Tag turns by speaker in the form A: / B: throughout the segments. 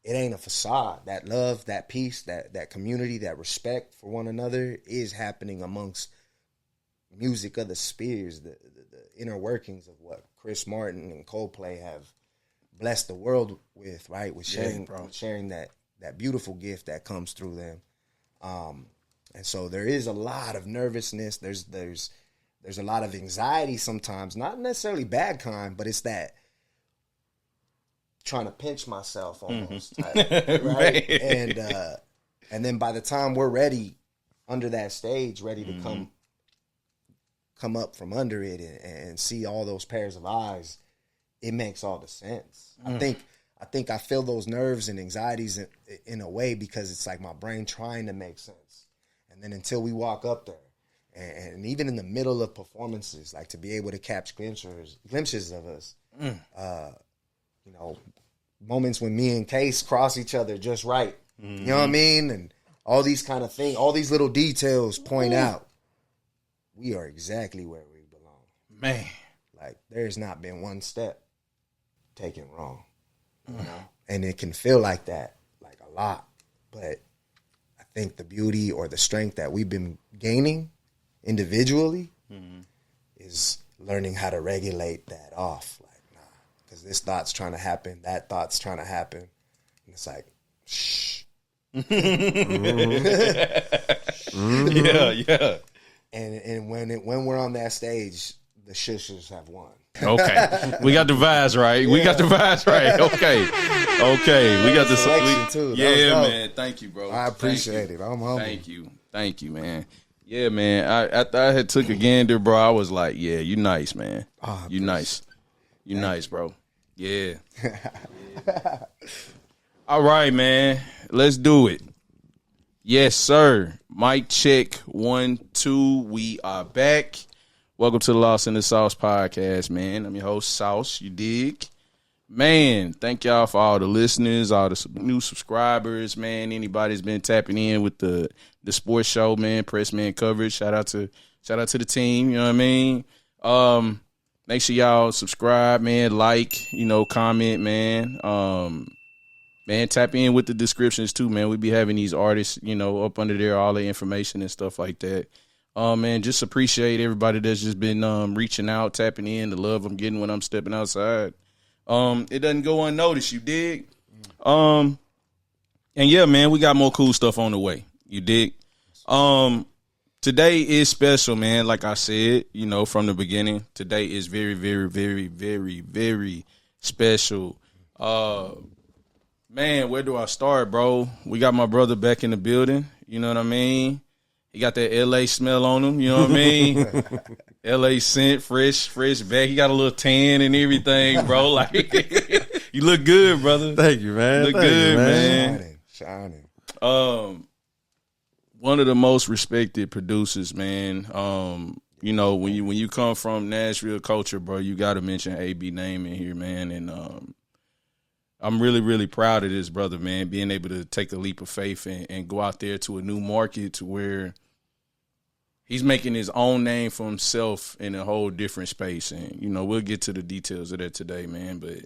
A: it ain't a facade. That love, that peace, that community, that respect for one another is happening amongst music of the spheres, the inner workings of what Chris Martin and Coldplay have blessed the world with, right? With sharing that beautiful gift that comes through them. And so there is a lot of nervousness. There's a lot of anxiety sometimes, not necessarily bad kind, but it's that trying to pinch myself almost, type, right? And then by the time we're ready under that stage, ready to come up from under it and see all those pairs of eyes, it makes all the sense. I think I feel those nerves and anxieties in a way because it's like my brain trying to make sense. And then until we walk up there, and even in the middle of performances, like to be able to catch glimpses of us, you know, moments when me and Case cross each other just right. You know what I mean? And all these kind of things, all these little details point out we are exactly where we belong.
B: Man.
A: Like, there's not been one step taken wrong. You know? And it can feel like that, like a lot. But I think the beauty or the strength that we've been gaining individually is learning how to regulate that off. Like, nah, because this thought's trying to happen, that thought's trying to happen. And it's like, shh.
B: Yeah.
A: And when we're on that stage, the shushes have won.
B: Okay, we got the vibes right. We got the vibes right. Okay. We got the
A: selection too.
B: Yeah, man. Thank you, bro.
A: I appreciate it. I'm humble.
B: Thank you, man. Yeah, man. After I had took a gander, bro, I was like, yeah, you nice, man. You nice. You nice, bro. Yeah. All right, man. Let's do it. Yes, sir. Mic check 1, 2. We are back. Welcome to the Lost in the Sauce podcast, man. I'm your host, Sauce. You dig? Man, thank y'all for all the listeners, all the new subscribers, man. Anybody's been tapping in with the sports show, man. Press man coverage. Shout out to the team. You know what I mean? Make sure y'all subscribe, man. Like, comment, man. Man, tap in with the descriptions too, man. We be having these artists, up under there, all the information and stuff like that. Man, just appreciate everybody that's just been reaching out, tapping in, the love I'm getting when I'm stepping outside. It doesn't go unnoticed, you dig? And yeah, man, we got more cool stuff on the way. You dig? Today is special, man. Like I said, from the beginning, today is very, very, very, very, very special. Man, where do I start, bro? We got my brother back in the building. You know what I mean? He got that L.A. smell on him. You know what I mean? L.A. scent, fresh back. He got a little tan and everything, bro. Like, you look good, brother.
C: Thank you, man.
B: Look good, man.
A: Shining.
B: One of the most respected producers, man. When you come from Nashville culture, bro, you got to mention AB name in here, man. And I'm really, really proud of this brother, man, being able to take a leap of faith and go out there to a new market to where he's making his own name for himself in a whole different space. And, we'll get to the details of that today, man. But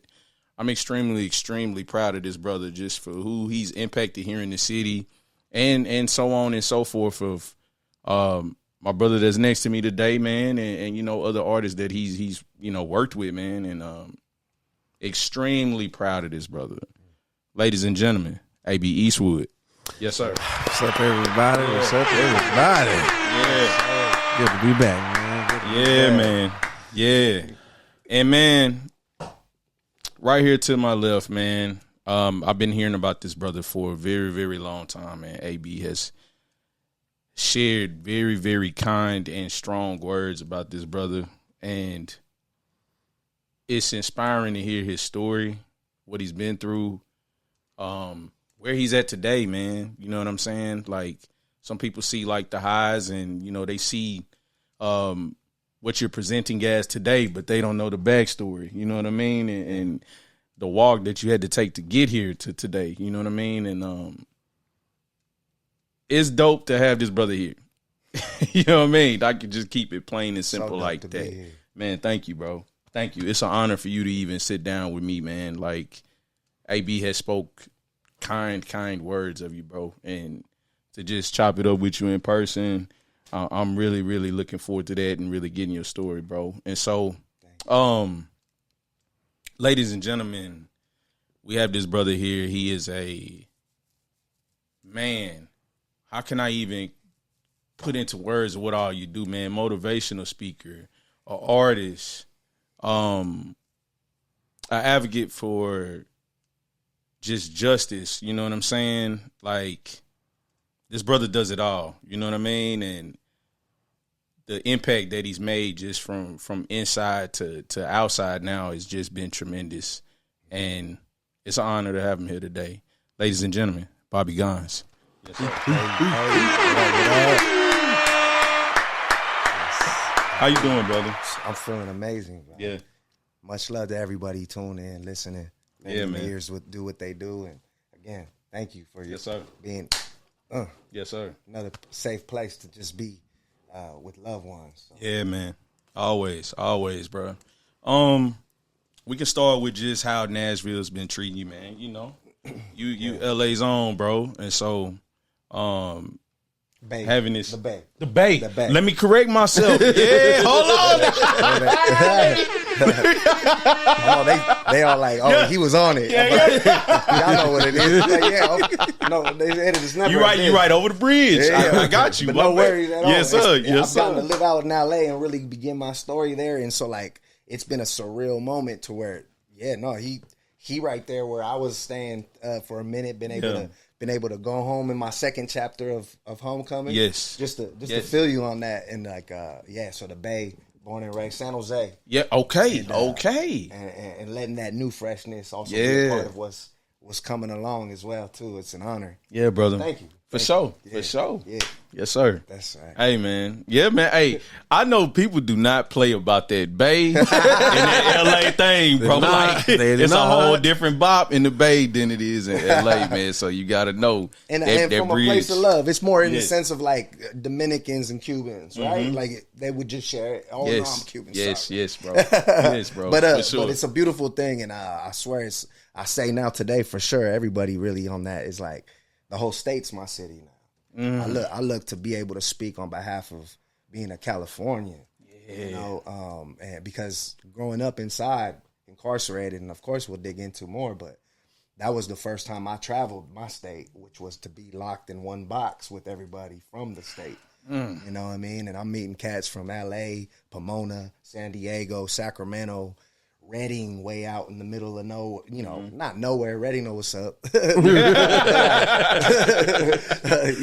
B: I'm extremely, extremely proud of this brother just for who he's impacted here in the city and so on and so forth of my brother that's next to me today, man, and other artists that he's worked with, man, and extremely proud of this brother. Ladies and gentlemen, AB Eastwood. Yes, sir.
C: What's up, everybody? What's up, everybody?
B: Yeah.
C: Good to be back, man. Good to be back.
B: Man. Yeah. And, man, right here to my left, man, I've been hearing about this brother for a very, very long time, man. AB has shared very, very kind and strong words about this brother, and it's inspiring to hear his story, what he's been through, where he's at today, man. You know what I'm saying? Like, some people see, like, the highs and, they see what you're presenting as today, but they don't know the backstory. You know what I mean? And the walk that you had to take to get here to today. You know what I mean? And it's dope to have this brother here. You know what I mean? I could just keep it plain and simple like that. Man, thank you, bro. Thank you. It's an honor for you to even sit down with me, man. Like, AB has spoke kind words of you, bro. And to just chop it up with you in person, I'm really, really looking forward to that and really getting your story, bro. And so, ladies and gentlemen, we have this brother here. He is a man. How can I even put into words what all you do, man? Motivational speaker, an artist, an advocate for just justice. You know what I'm saying? Like, this brother does it all. You know what I mean? And the impact that he's made just from inside to outside now has just been tremendous. And it's an honor to have him here today. Ladies and gentlemen, Bobby Gonz. Yes, how you doing, brother?
A: I'm feeling amazing, bro.
B: Yeah.
A: Much love to everybody tuning in, listening.
B: Yeah, man.
A: Ears do what they do. And again, thank you for
B: Yes, sir.
A: being
B: Yes, sir.
A: another safe place to just be with loved ones. So.
B: Yeah, man. Always, bro. We can start with just how Nashville's been treating you, man. You know, you LA's own, bro. And so,
A: Bay.
B: having this
A: The Bay.
B: The Bay.
A: The Bay.
B: Let me correct myself. Yeah, hold on.
A: They all like, oh, he was on it. Y'all know what it is. No, they edited this number.
B: You right over the bridge.
A: Yeah.
B: I got you.
A: But no worries at all.
B: Yes, sir.
A: I've gotten to live out in LA and really begin my story there. And so, like, it's been a surreal moment to where, he right there where I was staying for a minute, been able to go home in my second chapter of Homecoming.
B: Yes.
A: Just to feel you on that. And like, so the Bay, born and raised San Jose.
B: Yeah, okay.
A: And letting that new freshness also be a part of what's coming along as well, too. It's an honor.
B: Yeah, brother.
A: Thank you.
B: For sure. Yeah. Yes, sir.
A: That's right.
B: Hey, man. Yeah, man. Hey, I know people do not play about that Bay and that LA thing, bro. It's a whole different bop in the Bay than it is in LA, man. So you got to know.
A: And
B: that
A: from
B: bridge.
A: A place of love. It's more in the sense of like Dominicans and Cubans, right? Like they would just share it. Oh, no, I'm Cuban.
B: Yes, bro. Yes, bro.
A: But
B: sure.
A: it's a beautiful thing. And I swear I say now today for sure, everybody really on that is like, the whole state's my city now. I look to be able to speak on behalf of being a Californian. You know, and because growing up inside, incarcerated, and of course we'll dig into more, but that was the first time I traveled my state, which was to be locked in one box with everybody from the state. You know what I mean? And I'm meeting cats from LA, Pomona, San Diego, Sacramento, Redding, way out in the middle of not nowhere. Redding know what's up. You know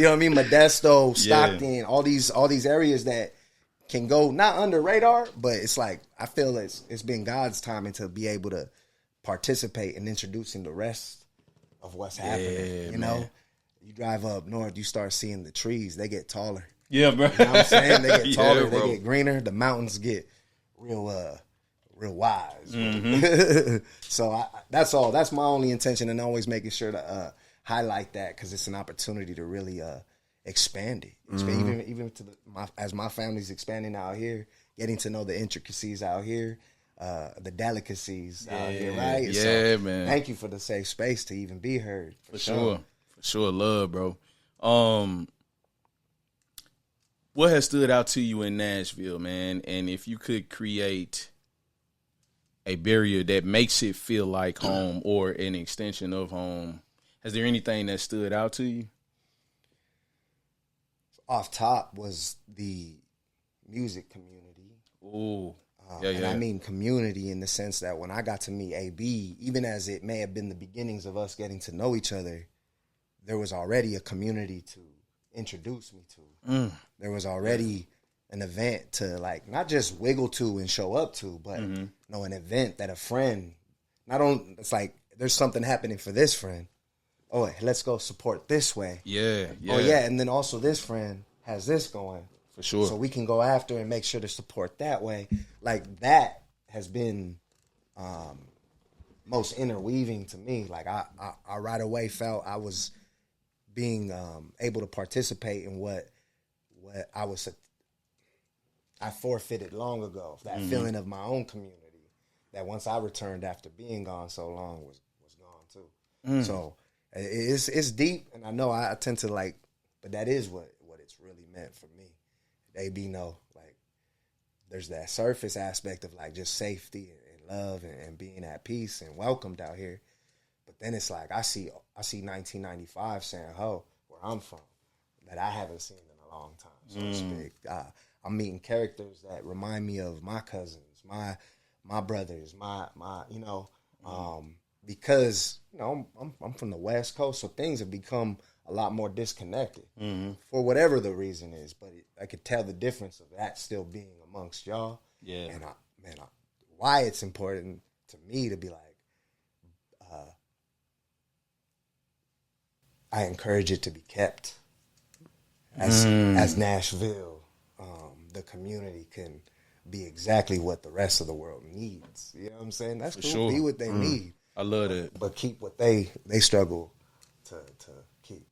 A: what I mean? Modesto, Stockton, all these areas that can go not under radar, but it's like I feel it's been God's timing to be able to participate in introducing the rest of what's happening. You know, you drive up north, you start seeing the trees; they get taller.
B: Yeah, bro.
A: You know what I'm saying? They get taller, they get greener. The mountains get real wise. So that's all. That's my only intention, and always making sure to highlight that because it's an opportunity to really expand it. Even to as my family's expanding out here, getting to know the intricacies out here, the delicacies out here, right?
B: Yeah,
A: so,
B: man.
A: Thank you for the safe space to even be heard.
B: For sure, love, bro. What has stood out to you in Nashville, man? And if you could create a barrier that makes it feel like home or an extension of home, has there anything that stood out to you?
A: Off top was the music community.
B: Ooh.
A: And I mean community in the sense that when I got to meet AB, even as it may have been the beginnings of us getting to know each other, there was already a community to introduce me to. There was already an event to like not just wiggle to and show up to, but an event that a friend it's like there's something happening for this friend. Oh, let's go support this way.
B: Yeah.
A: Oh yeah, and then also this friend has this going.
B: For sure.
A: So we can go after and make sure to support that way. Like that has been most interweaving to me. Like I right away felt I was being able to participate in what I forfeited long ago. That feeling of my own community that once I returned after being gone so long was gone too. So It's deep, and I know I tend to like, but that is what it's really meant for me. AB know, like, there's that surface aspect of like just safety and love and being at peace and welcomed out here. But then it's like I see 1995 San Ho, where I'm from, that I haven't seen in a long time, so to speak. I'm meeting characters that remind me of my cousins, my brothers, my because I'm from the West Coast, so things have become a lot more disconnected for whatever the reason is. But I could tell the difference of that still being amongst y'all. Yeah, and why it's important to me to be like, I encourage it to be kept as Nashville. The community can be exactly what the rest of the world needs. You know what I'm saying? That's cool. Sure. Be what they need.
B: I love that.
A: But keep what they struggle to keep,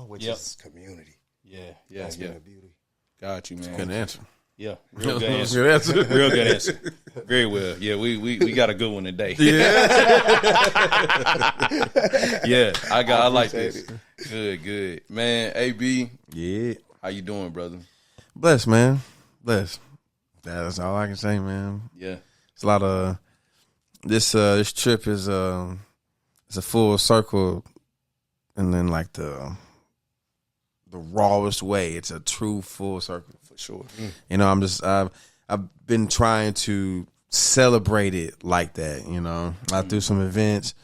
A: which is community.
B: Yeah.
A: That's been the beauty.
B: Got you, man.
C: Good answer.
B: Yeah, real good answer. Real good answer. Very well. Yeah, we got a good one today. Yeah. Yeah, I like this. Good. Man, AB.
C: Yeah.
B: How you doing, brother?
C: Blessed, man. Blessed. That's all I can say, man.
B: Yeah.
C: It's a lot of this trip is it's a full circle, and then like the rawest way. It's a true full circle for sure. I've been trying to celebrate it like that. I threw some events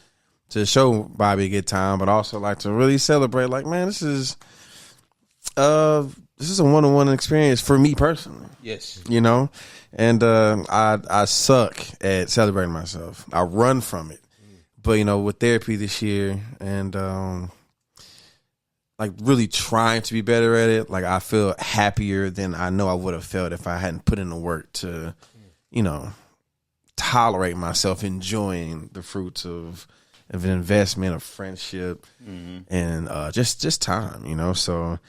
C: to show Bobby a good time, but also like to really celebrate. Like, man, this is a one-on-one experience for me personally.
B: Yes.
C: And I suck at celebrating myself. I run from it. But, with therapy this year and like really trying to be better at it, like I feel happier than I know I would have felt if I hadn't put in the work to, tolerate myself enjoying the fruits of an investment, of friendship, and just time, So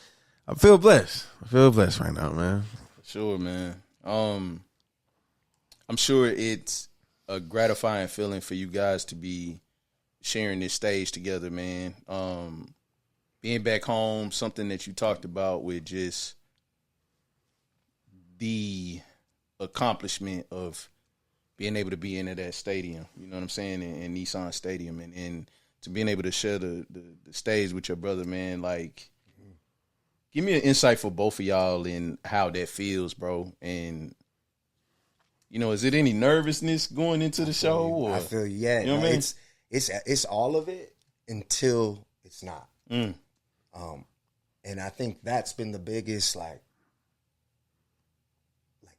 C: I feel blessed. Right now, man.
B: Sure, man. I'm sure it's a gratifying feeling for you guys to be sharing this stage together, man. Being back home, something that you talked about with just the accomplishment of being able to be into that stadium, you know what I'm saying, in Nissan Stadium, and to being able to share the stage with your brother, man, like, give me an insight for both of y'all in how that feels, bro. And, is it any nervousness going into the show? Or?
A: I feel, yeah.
B: You know what I mean?
A: It's all of it until it's not. And I think that's been the biggest, like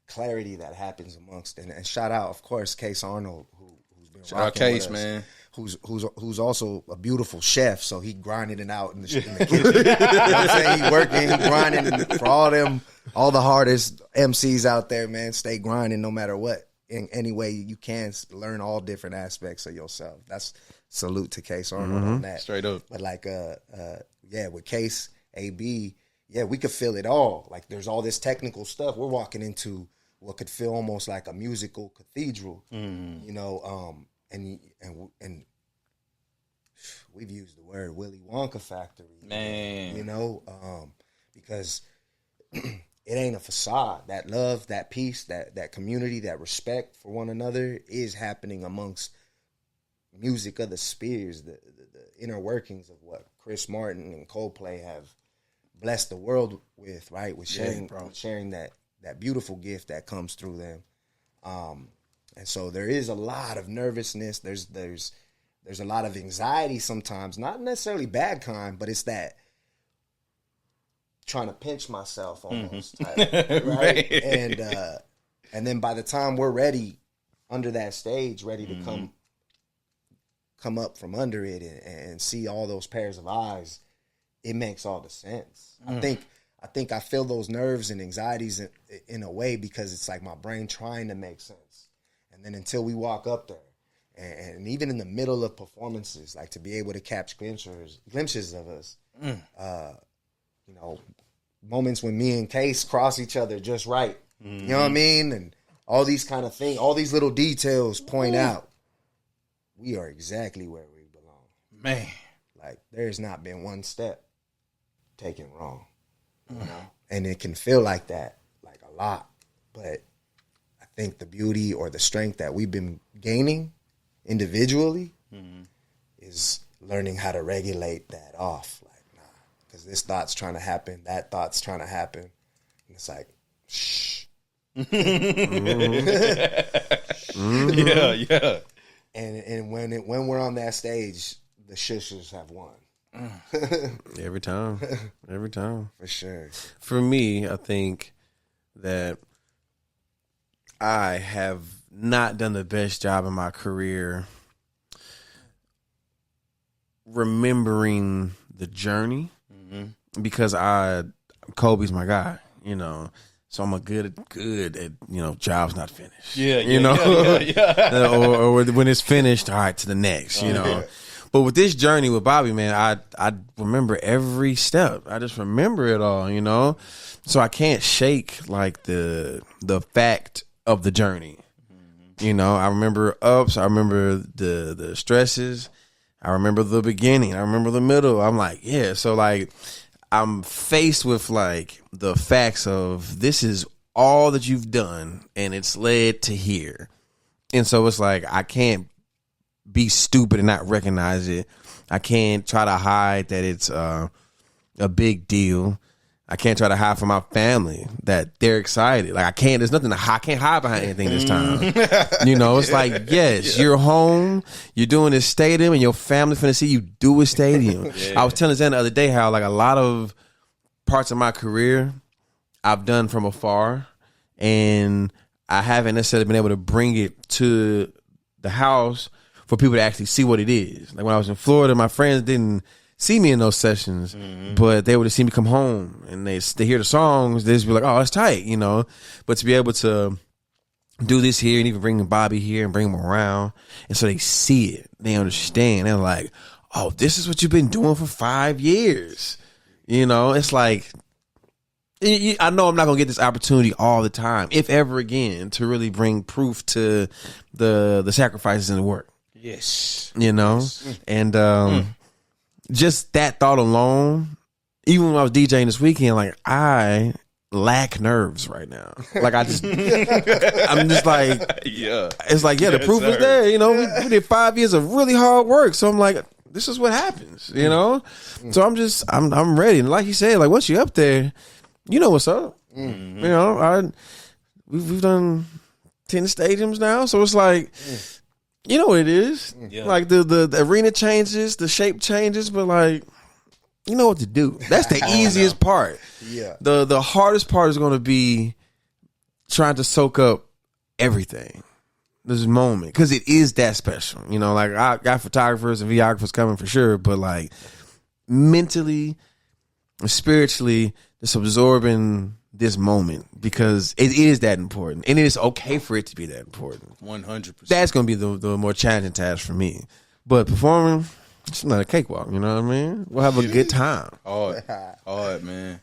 A: clarity that happens amongst, and shout out, of course, Case Arnold, who's been
B: shout out Case, man.
A: Who's also a beautiful chef, so he grinding it out in the kitchen. You know what I'm saying? He working, he grinding for all the hardest MCs out there, man. Stay grinding no matter what. In any way you can, learn all different aspects of yourself. That's salute to Case Arnold on that.
B: Straight up.
A: But like, with Case, AB, we could feel it all. Like there's all this technical stuff. We're walking into what could feel almost like a musical cathedral, and we've used the word Willy Wonka factory,
B: man.
A: Because it ain't a facade. That love, that peace, that community, that respect for one another is happening amongst music of the spheres, the inner workings of what Chris Martin and Coldplay have blessed the world with, right? With sharing that beautiful gift that comes through them. And so there is a lot of nervousness. There's a lot of anxiety sometimes, not necessarily bad kind, but it's that trying to pinch myself almost type, right? And then by the time we're ready under that stage, ready to come up from under it and see all those pairs of eyes, it makes all the sense. I think I feel those nerves and anxieties in a way because it's like my brain trying to make sense. And then until we walk up there, and even in the middle of performances, like to be able to catch glimpses of us, moments when me and Case cross each other just right. You know what I mean? And all these kind of things, all these little details point out we are exactly where we belong.
B: Man.
A: Like, there's not been one step taken wrong, you know? And it can feel like that, like a lot. But I think the beauty or the strength that we've been gaining individually is learning how to regulate that off. Like, nah, because this thought's trying to happen, that thought's trying to happen. And it's like, shh.
B: Yeah.
A: And when we're on that stage, the shushes have won.
C: Every time.
A: For sure.
C: For me, I think that I have not done the best job in my career remembering the journey because Kobe's my guy, you know. So I'm good at, you know, job's not finished. Yeah. or when it's finished, all right, to the next, you know. Yeah. But with this journey with Bobby, man, I remember every step. I just remember it all, you know. So I can't shake like the fact of the journey. You know, I remember ups, I remember the stresses, I remember the beginning, I remember the middle. I'm like, yeah. So like I'm faced with like the facts of this is all that you've done and it's led to here. And so it's like I can't be stupid and not recognize it. I can't try to hide that it's a big deal. I can't try to hide from my family that they're excited. Like I can't. There's nothing to hide. I can't hide behind anything this time. You know, it's like yes, you're home. You're doing this stadium, and your family's finna see you do a stadium. I was telling Zan the other day how like a lot of parts of my career I've done from afar, and I haven't necessarily been able to bring it to the house for people to actually see what it is. Like when I was in Florida, my friends didn't see me in those sessions, but they would have seen me come home and they hear the songs, they just be like, oh, that's tight, you know. But to be able to do this here and even bring Bobby here and bring him around, and so they see it, they understand, they're like, oh, this is what you've been doing for 5 years. You know, it's like, I know I'm not going to get this opportunity all the time, if ever again, to really bring proof to the sacrifices and the work.
B: Yes.
C: You know, yes. And just that thought alone, even when I was DJing this weekend, like I lack nerves right now. Like I'm just like, yeah, it's like, yeah, the proof is there. You know, we did 5 years of really hard work. So I'm like, this is what happens, you know? So I'm ready. And like he said, like once you're up there, you know what's up. You know, we've done 10 stadiums now. So it's like, you know what it is. Yeah. Like the arena changes, the shape changes, but like, you know what to do. That's the easiest part. Yeah. The hardest part is going to be trying to soak up everything. This moment, because it is that special. You know, like I got photographers and videographers coming for sure, but like mentally, spiritually, just absorbing this moment because it is that important, and it is okay for it to be that important. 100%. That's going to be the more challenging task for me. But performing, it's not a cakewalk. You know what I mean? We'll have a good time.
B: Hard, man.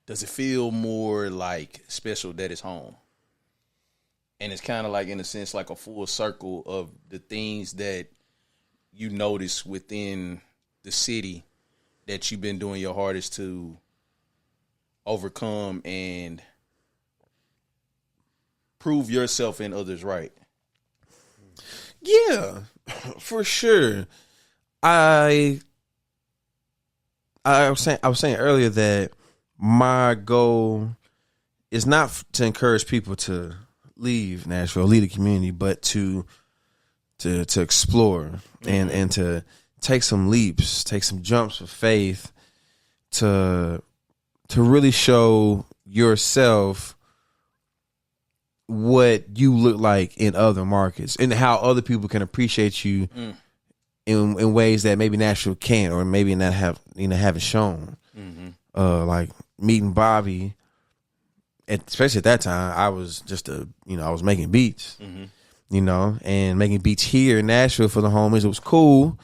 B: Does it feel more like special that it's home? And it's kind of like, in a sense, like a full circle of the things that you notice within the city that you've been doing your hardest to overcome and prove yourself and others right.
C: Yeah, for sure. I was saying earlier that my goal is not to encourage people to leave Nashville, leave the community, but to explore and to take some leaps, take some jumps of faith to really show yourself what you look like in other markets and how other people can appreciate you in ways that maybe Nashville can't, or maybe not haven't shown. Like meeting Bobby, especially at that time, I was just I was making beats, you know, and making beats here in Nashville for the homies. It was cool,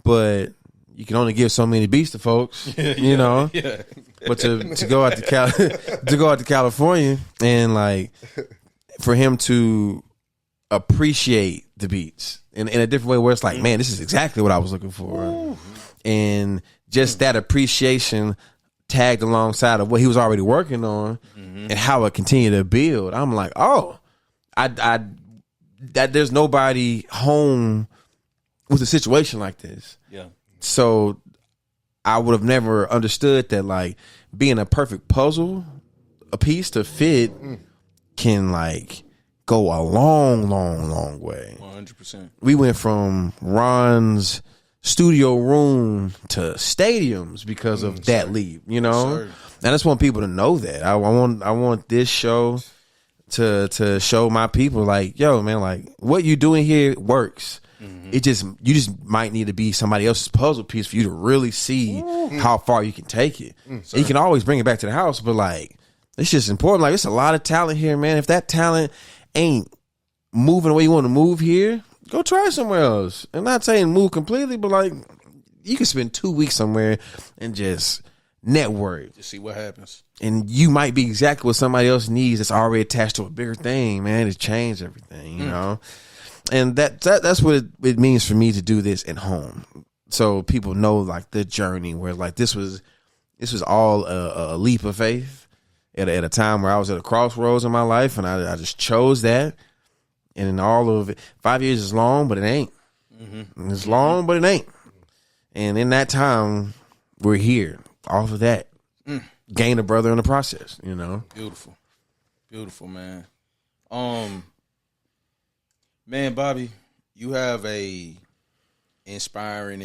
C: but you can only give so many beats to folks, you know. Yeah. But to go out to California and like for him to appreciate the beats in a different way where it's like, man, this is exactly what I was looking for. Ooh. And just that appreciation tagged alongside of what he was already working on and how it continued to build. I'm like, oh, that there's nobody home with a situation like this.
B: Yeah.
C: So I would have never understood that, like, being a perfect puzzle, a piece to fit can, like, go a long, long, long way.
B: 100%. We
C: went from Ron's studio room to stadiums because of that leap, you know? I just want people to know that. I want this show to show my people, like, yo, man, like, what you doing here works. You just might need to be somebody else's puzzle piece for you to really see how far you can take it. You can always bring it back to the house, but, like, it's just important. Like, it's a lot of talent here, man. If that talent ain't moving the way you want to move here, go try somewhere else. I'm not saying move completely, but, like, you can spend 2 weeks somewhere and just network.
B: Just see what happens.
C: And you might be exactly what somebody else needs that's already attached to a bigger thing, man. It's changed everything, you know? And that's what it means for me to do this at home. So people know, like, the journey where, like, this was all a leap of faith at a time where I was at a crossroads in my life, and I just chose that. And in all of it, 5 years is long, but it ain't. It's long, but it ain't. And in that time, we're here off of that. Gain a brother in the process, you know?
B: Beautiful, man. Man, Bobby, you have a inspiring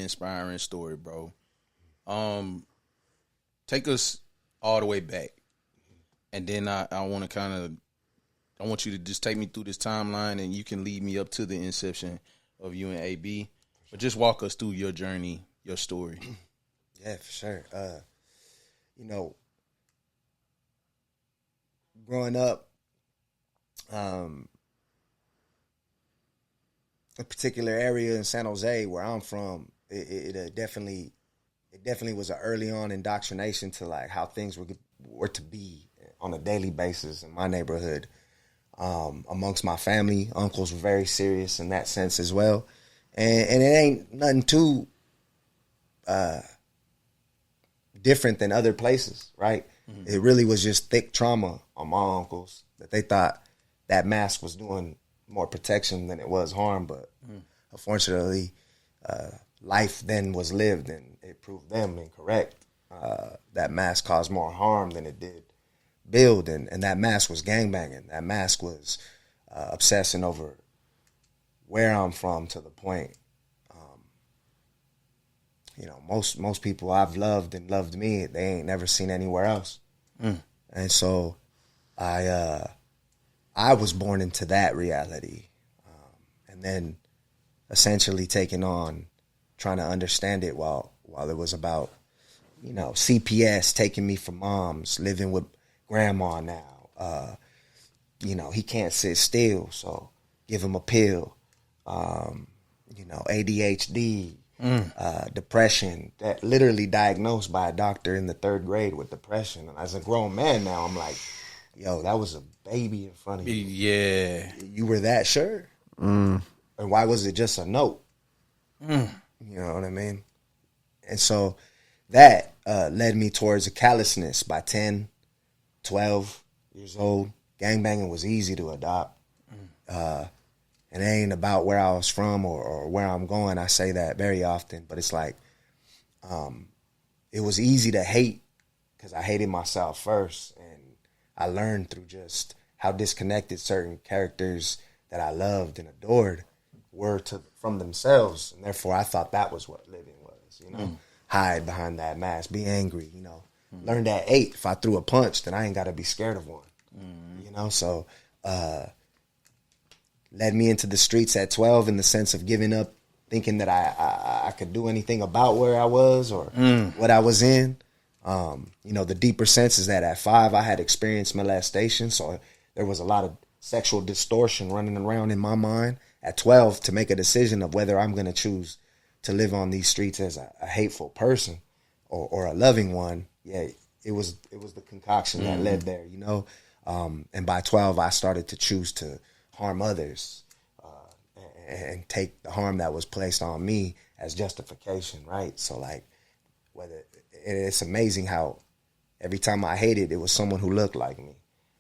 B: story, bro. Take us all the way back. And then I want you to just take me through this timeline, and you can lead me up to the inception of you and AB. But just walk us through your journey, your story.
A: Yeah, for sure. You know, growing up, a particular area in San Jose where I'm from, it definitely was an early on indoctrination to, like, how things were to be on a daily basis in my neighborhood. Amongst my family, uncles were very serious in that sense as well, and it ain't nothing too different than other places, right? It really was just thick trauma on my uncles that they thought that mask was doing more protection than it was harm, but unfortunately, life then was lived, and it proved them incorrect. That mask caused more harm than it did build, and that mask was gangbanging. That mask was obsessing over where I'm from, to the point, you know, most people I've loved and loved me, they ain't never seen anywhere else. And so I was born into that reality, and then essentially taking on trying to understand it while it was about, you know, CPS, taking me from mom's, living with grandma now. You know, he can't sit still, so give him a pill. You know, ADHD, depression, that literally diagnosed by a doctor in the 3rd grade with depression. And as a grown man now, I'm like, yo, that was a baby in front of you.
B: Yeah.
A: You were that sure? And why was it just a note? You know what I mean? And so that led me towards a callousness by 10, 12 years old. Gangbanging was easy to adopt. And it ain't about where I was from or where I'm going. I say that very often, but it's like, it was easy to hate because I hated myself first. And I learned through just how disconnected certain characters that I loved and adored were from themselves. And therefore I thought that was what living was, you know, hide behind that mask, be angry, you know, learned at 8, if I threw a punch, then I ain't got to be scared of one, you know? So, led me into the streets at 12 in the sense of giving up, thinking that I could do anything about where I was or what I was in. You know, the deeper sense is that at 5 I had experienced molestation, so there was a lot of sexual distortion running around in my mind. At 12, to make a decision of whether I'm going to choose to live on these streets as a hateful person or a loving one, yeah, it was the concoction that led there, you know. And by 12, I started to choose to harm others, and take the harm that was placed on me as justification, right? So like, it's amazing how every time I hated, it was someone who looked like me.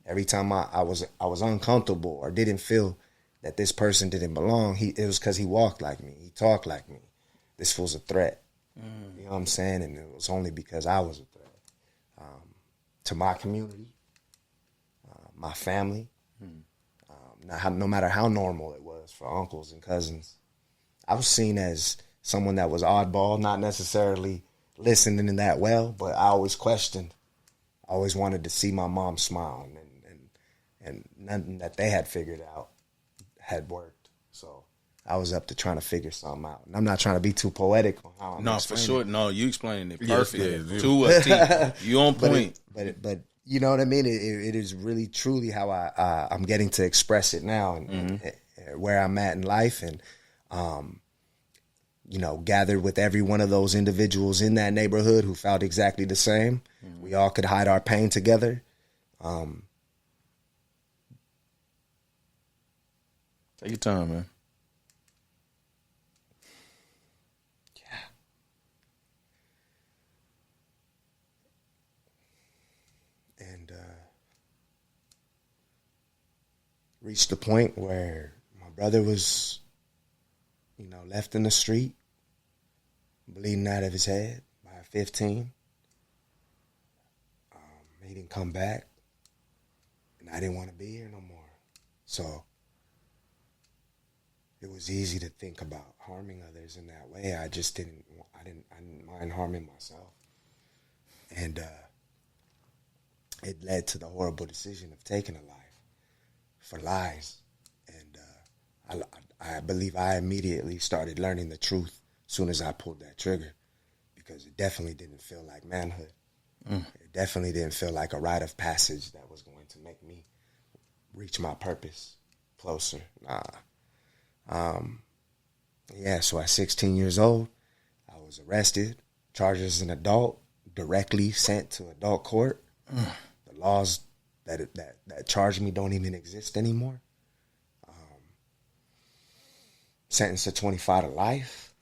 A: Every time I was uncomfortable or didn't feel that this person didn't belong, it was because he walked like me, he talked like me. This fool's a threat. You know what I'm saying? And it was only because I was a threat to my community, my family. No matter how normal it was for uncles and cousins, I was seen as someone that was oddball, not necessarily listening that well, but I always questioned. I always wanted to see my mom smile, and nothing that they had figured out had worked. So I was up to trying to figure something out. And I'm not trying to be too poetic on how I'm
B: for sure. No, you explaining it
C: Yes,
B: perfect.
C: yeah.
B: To a T. You on point.
A: But you know what I mean? It is really, truly how I'm getting to express it now and where I'm at in life. And, gathered with every one of those individuals in that neighborhood who felt exactly the same. We all could hide our pain together.
B: Take your time, man.
A: And reached the point where my brother was, left in the street, bleeding out of his head by 15. He didn't come back, and I didn't want to be here no more. So it was easy to think about harming others in that way. I just didn't mind harming myself. And it led to the horrible decision of taking a life for lies. And I believe I immediately started learning the truth as soon as I pulled that trigger, because it definitely didn't feel like manhood. It definitely didn't feel like a rite of passage that was going to make me reach my purpose closer. So at 16 years old, I was arrested, charged as an adult, directly sent to adult court. The laws that charged me don't even exist anymore. Sentenced to 25 to life.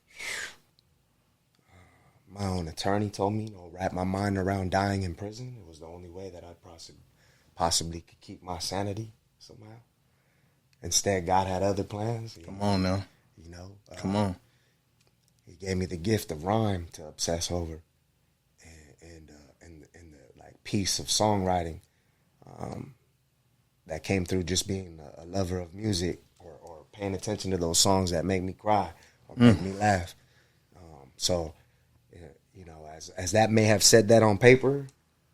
A: My own attorney told me, wrap my mind around dying in prison. It was the only way that I possibly could keep my sanity somehow. Instead, God had other plans.
B: Come on now. Come on.
A: He gave me the gift of rhyme to obsess over, and the piece of songwriting that came through just being a lover of music or paying attention to those songs that make me cry or make me laugh. As that may have said that on paper,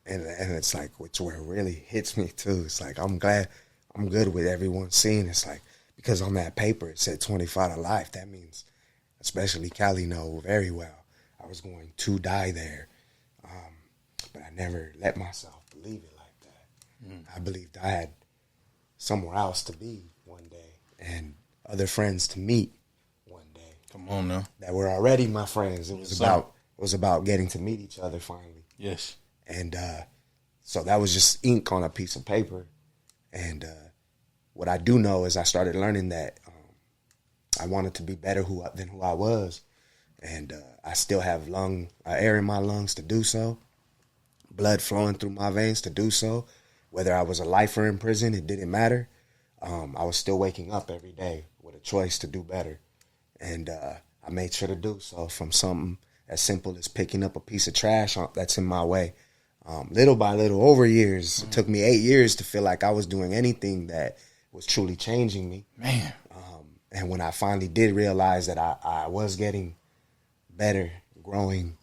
A: and it's like, which where it really hits me too. It's like, I'm glad, I'm good with everyone seeing. It's like, because on that paper it said 25 to life. That means, especially Cali know very well, I was going to die there. But I never let myself believe it like that. I believed I had somewhere else to be one day and other friends to meet one day.
B: Come on now.
A: That were already my friends. It was about getting to meet each other finally.
B: Yes.
A: And so that was just ink on a piece of paper. And what I do know is I started learning that I wanted to be better than who I was. And I still have air in my lungs to do so, blood flowing through my veins to do so. Whether I was a lifer in prison, it didn't matter. I was still waking up every day with a choice to do better. And I made sure to do so, from something as simple as picking up a piece of trash that's in my way. Little by little, over years, it took me 8 years to feel like I was doing anything that was truly changing me.
B: Man.
A: And when I finally did realize that I was getting better, growing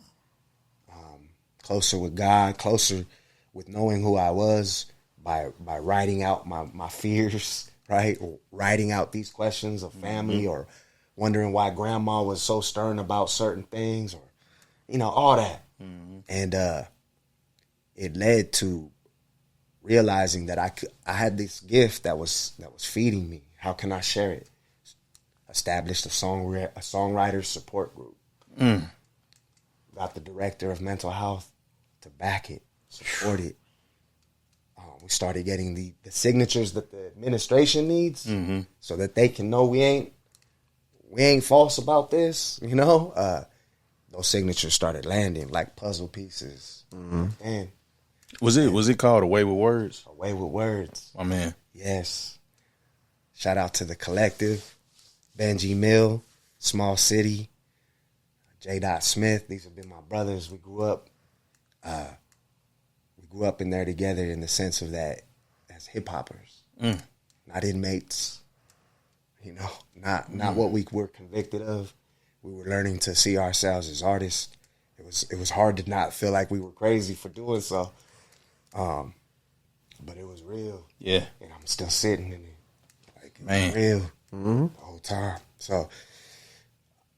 A: closer with God, closer with knowing who I was by writing out my fears, right? Or writing out these questions of family, or wondering why grandma was so stern about certain things, or, all that. And it led to realizing that I had this gift that was feeding me. How can I share it? Established a songwriter support group. Got the director of mental health to back it, support it. We started getting the signatures that the administration needs, so that they can know we ain't we ain't false about this, you know. Those signatures started landing like puzzle pieces. And
B: Was it called Away with Words?
A: Away with Words.
B: My man.
A: Yes. Shout out to the collective, Benji Mill, Small City, J. Smith. These have been my brothers. We grew up in there together in the sense of that as hip hoppers, not inmates. You know, not what we were convicted of. We were learning to see ourselves as artists. It was hard to not feel like we were crazy for doing so, but it was real.
B: Yeah,
A: and I'm still sitting in it, like it
B: man,
A: was real the whole time. So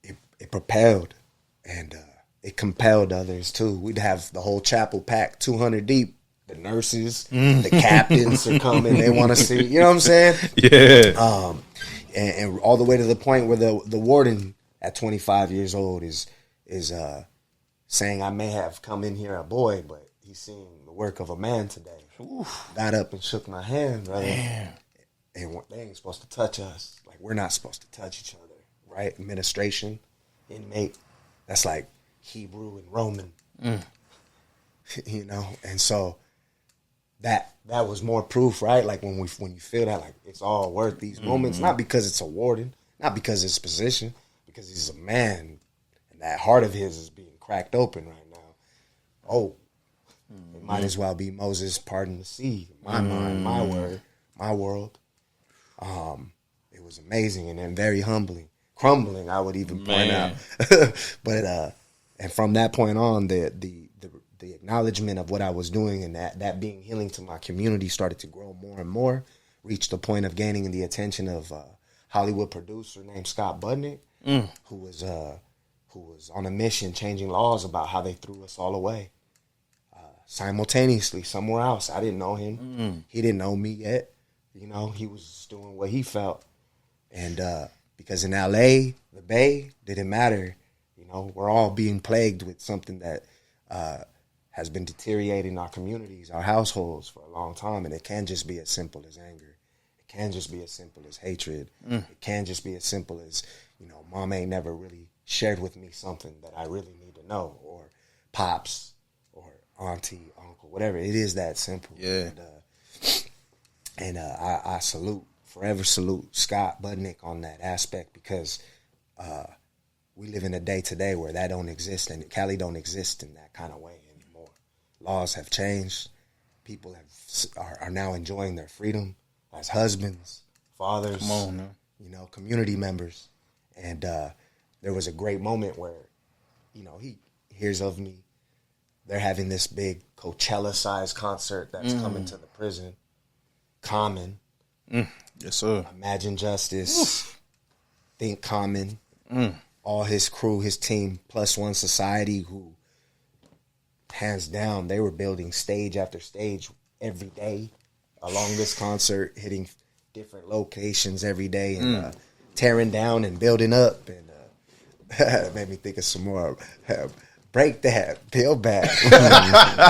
A: it propelled and it compelled others too. We'd have the whole chapel packed 200 deep. The nurses, the captains are coming. They want to see. You know what I'm saying?
B: Yeah.
A: And all the way to the point where the warden at 25 years old is saying, I may have come in here a boy, but he's seeing the work of a man today. Oof. Got up and shook my hand, brother. Damn. And they ain't supposed to touch us. Like, we're not supposed to touch each other, right? Administration, inmate, that's like Hebrew and Roman, you know? And so that was more proof, right? Like when you feel that, like it's all worth these moments, not because it's a warden, not because it's position, because he's a man, and that heart of his is being cracked open right now. Oh, it might as well be Moses parting the sea. My mind, my word, my world. It was amazing and then very humbling, crumbling. I would even point out, but and from that point on, the acknowledgement of what I was doing and that being healing to my community started to grow more and more, reached the point of gaining the attention of a Hollywood producer named Scott Budnick, who was on a mission changing laws about how they threw us all away. Simultaneously, somewhere else. I didn't know him. He didn't know me yet. You know, he was doing what he felt. And because in LA, the Bay, didn't matter. You know, we're all being plagued with something that has been deteriorating our communities, our households for a long time. And it can just be as simple as anger. It can just be as simple as hatred. It can just be as simple as, you know, mom ain't never really shared with me something that I really need to know, or pops, or auntie, uncle, whatever. It is that simple.
C: Yeah.
A: And I forever salute Scott Budnick on that aspect, because we live in a day today where that don't exist, and Cali don't exist in that kind of way anymore. Laws have changed. People are now enjoying their freedom as husbands, fathers,
B: come on now,
A: you know, community members. And there was a great moment where, you know, he hears of me. They're having this big Coachella-sized concert that's coming to the prison. Common.
B: Yes, sir.
A: Imagine Justice. Think Common. All his crew, his team, Plus One Society, who, hands down, they were building stage after stage every day along this concert, hitting different locations every day, and tearing down and building up. And it made me think of some more. Break that, peel back.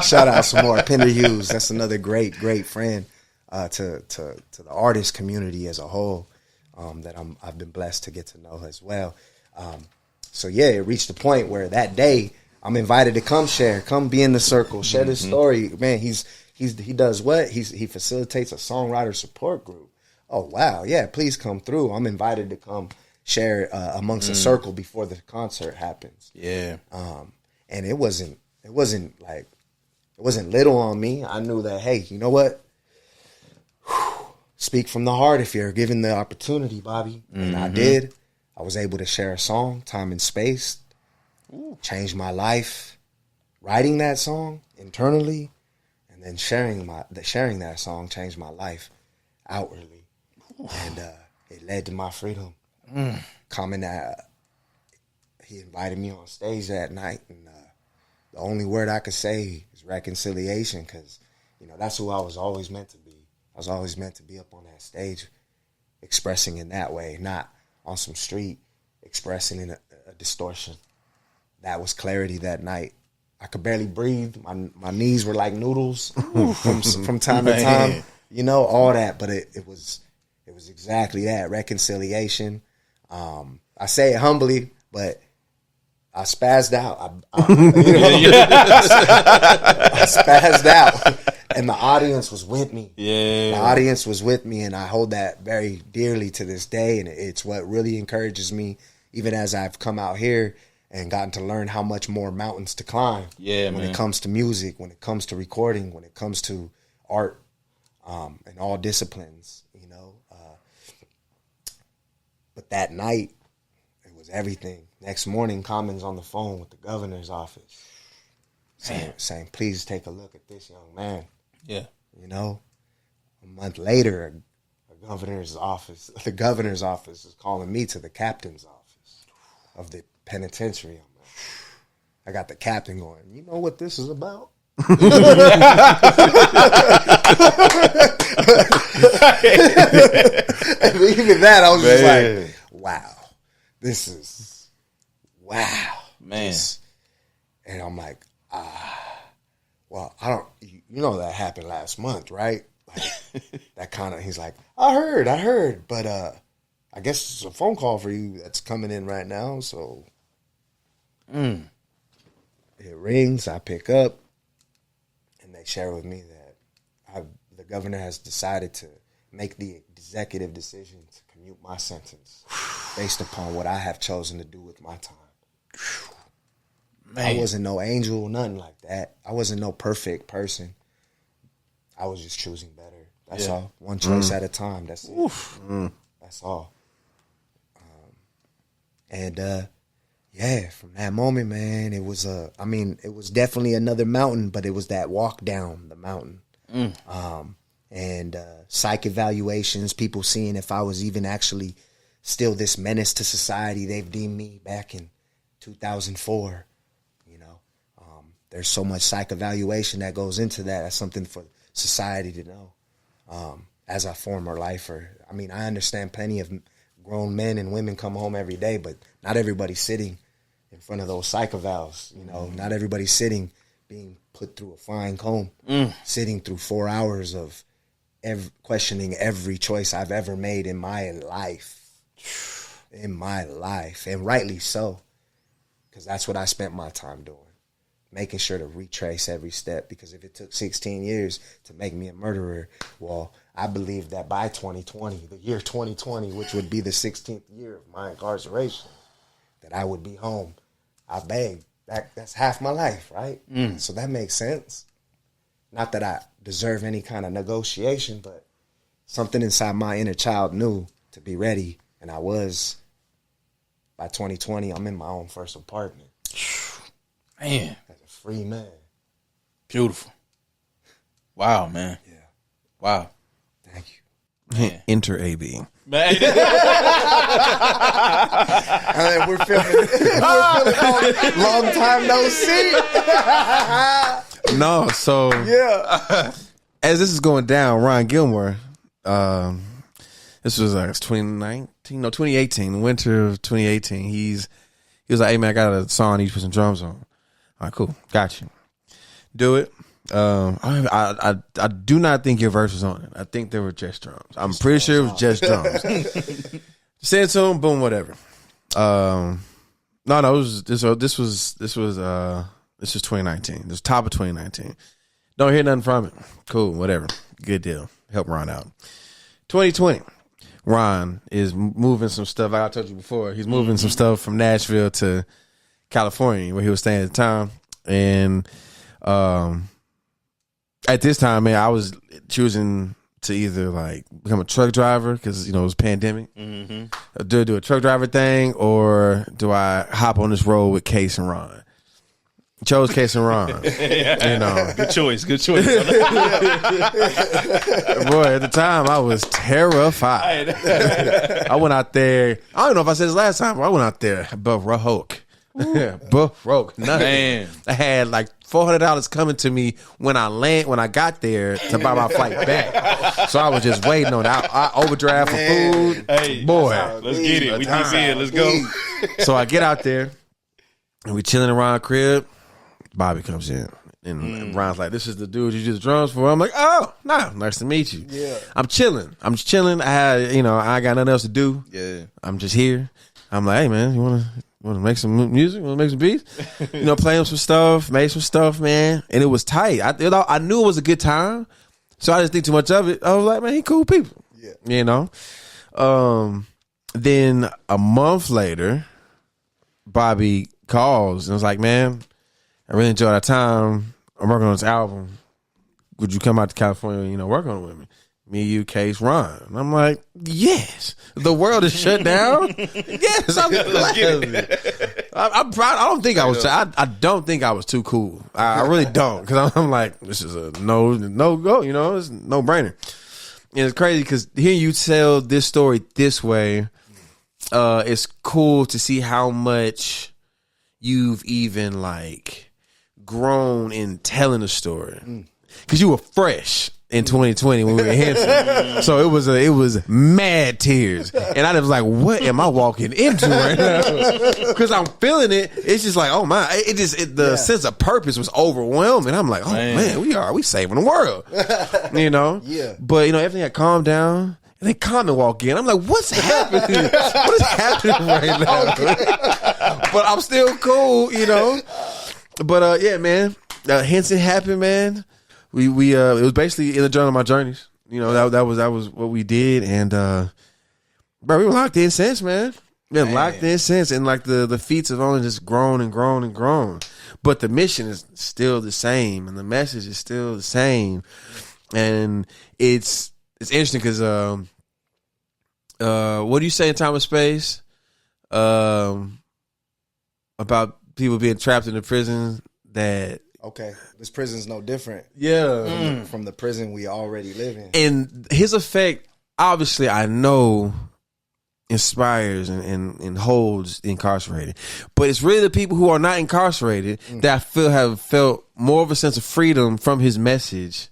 A: Shout out some more. Pender Hughes, that's another great friend to the artist community as a whole, that I've been blessed to get to know as well. So yeah, it reached the point where that day I'm invited to come be in the circle, share this story. Man, he does what? He facilitates a songwriter support group. Oh wow, yeah, please come through. I'm invited to come share amongst a circle before the concert happens.
B: Yeah.
A: And it wasn't little on me. I knew that, hey, you know what? Speak from the heart if you're given the opportunity, Bobby. And I did. I was able to share a song, Time and Space, changed my life. Writing that song internally, and then sharing that song changed my life outwardly. And it led to my freedom. Coming he invited me on stage that night, and the only word I could say is reconciliation, because, you know, that's who I was always meant to be. I was always meant to be up on that stage, expressing in that way, not on some street expressing in a distortion. That was clarity that night. I could barely breathe. My knees were like noodles from time to time. You know, all that, but it was exactly that, reconciliation. I say it humbly, but I spazzed out. I spazzed out, and the audience was with me.
B: Yeah,
A: the audience was with me, and I hold that very dearly to this day. And it's what really encourages me, even as I've come out here and gotten to learn how much more mountains to climb.
B: Yeah,
A: when
B: man.
A: it comes to music, when it comes to recording, when it comes to art, and all disciplines, you know. But that night, it was everything. Next morning, Common's on the phone with the governor's office, saying, "Please take a look at this young man."
B: Yeah,
A: you know. A month later, the governor's office is calling me to the captain's office of the penitentiary. I'm like, I got the captain going, "You know what this is about?" And even that, I was just like, "Wow, this is wow,
B: man."
A: And I'm like, well, I don't, you know, that happened last month, right? Like, that kind of, he's like, I heard, but I guess it's a phone call for you that's coming in right now. So it rings, I pick up, and they share with me that the governor has decided to make the executive decision to commute my sentence based upon what I have chosen to do with my time. Man. I wasn't no angel, nothing like that. I wasn't no perfect person. I was just choosing better. That's all. One choice at a time. That's it. That's all. From that moment, man, it was it was definitely another mountain, but it was that walk down the mountain. Psych evaluations, people seeing if I was even actually still this menace to society they've deemed me back in 2004. There's so much psych evaluation that goes into that. That's something for society to know. As a former lifer, I mean, I understand plenty of grown men and women come home every day, but not everybody's sitting in front of those psych evals. You know, not everybody's sitting being put through a fine comb, sitting through 4 hours of questioning every choice I've ever made in my life. And rightly so, because that's what I spent my time doing. Making sure to retrace every step, because if it took 16 years to make me a murderer, well, I believe that by 2020, the year 2020, which would be the 16th year of my incarceration, that I would be home. I begged. That's half my life, right? So that makes sense. Not that I deserve any kind of negotiation, but something inside my inner child knew to be ready, and I was. By 2020, I'm in my own first apartment.
B: Man.
A: Free man.
B: Beautiful. Wow, man.
A: Yeah.
B: Wow.
A: Thank you.
C: Man. Enter AB.
B: Man.
A: We're filming long time no see.
C: No, so
A: yeah.
C: As this is going down, Ron Gilmore, this was 2018, winter of 2018. He was like, "Hey man, I got a song I need you to put some drums on." All right, cool. Got you. Do it. I do not think your verse was on it. I think they were just drums. I'm pretty sure it was just drums. Send it to him, boom, whatever. No, this was 2019. This was top of 2019. Don't hear nothing from it. Cool, whatever. Good deal. Help Ron out. 2020. Ron is moving some stuff. Like I told you before, he's moving some stuff from Nashville to California, where he was staying at the time. And at this time, man, I was choosing to either like become a truck driver because, you know, it was pandemic, do a truck driver thing, or do I hop on this road with Case and Ron? Chose Case and Ron. You know,
B: good choice. Boy,
C: at the time I was terrified. I went out there. I don't know if I said this last time, but I went out there broke. Broke. Nothing. Man. I had like $400 coming to me when I got there to buy my flight back. So I was just waiting on it. I overdraft for food.
B: Hey,
C: boy,
B: let's get it. We deep in. Let's go.
C: So I get out there and we chilling around crib. Bobby comes in and Ron's like, "This is the dude you just drums for." I'm like, "Oh, no, nice to meet you."
A: Yeah.
C: I'm chilling. I had, I got nothing else to do.
B: Yeah.
C: I'm just here. I'm like, hey man, you want to make some music? Want to make some beats? Play him some stuff, made some stuff, man, and it was tight. I knew it was a good time, so I didn't think too much of it. I was like, man, he cool people. Yeah. Then a month later, Bobby calls and was like, man, I really enjoyed our time. I'm working on this album. Would you come out to California, work on it with me? Me, you, Case, Ron. And I'm like, yes. The world is shut down. Yes, I'm glad. I'm proud. I don't think I was. I don't think I was too cool. I really don't, because I'm like, this is a no go. It's no brainer. And it's crazy because hearing you tell this story this way, it's cool to see how much you've even grown in telling the story. Because you were fresh in 2020 when we were in Henson. So it was mad tears. And I was like, what am I walking into right now? Because I'm feeling it. It's just like, oh my, the sense of purpose was overwhelming. I'm like, oh man, we saving the world.
A: Yeah.
C: But everything had calmed down. And then Common walk in. I'm like, what's happening? What is happening right now? But I'm still cool, But yeah, man. Henson happened, man. We it was basically in the journal of my journeys. That was what we did, and bro, we were locked in since, man. We been locked in since, and the feats have only just grown and grown and grown. But the mission is still the same, and the message is still the same, and it's interesting because what do you say in Time and Space about people being trapped in the prison that.
A: Okay, this prison's no different.
C: Yeah.
A: From the prison we already live in.
C: And his effect, obviously, I know inspires and holds the incarcerated. But it's really the people who are not incarcerated that I feel have felt more of a sense of freedom from his message.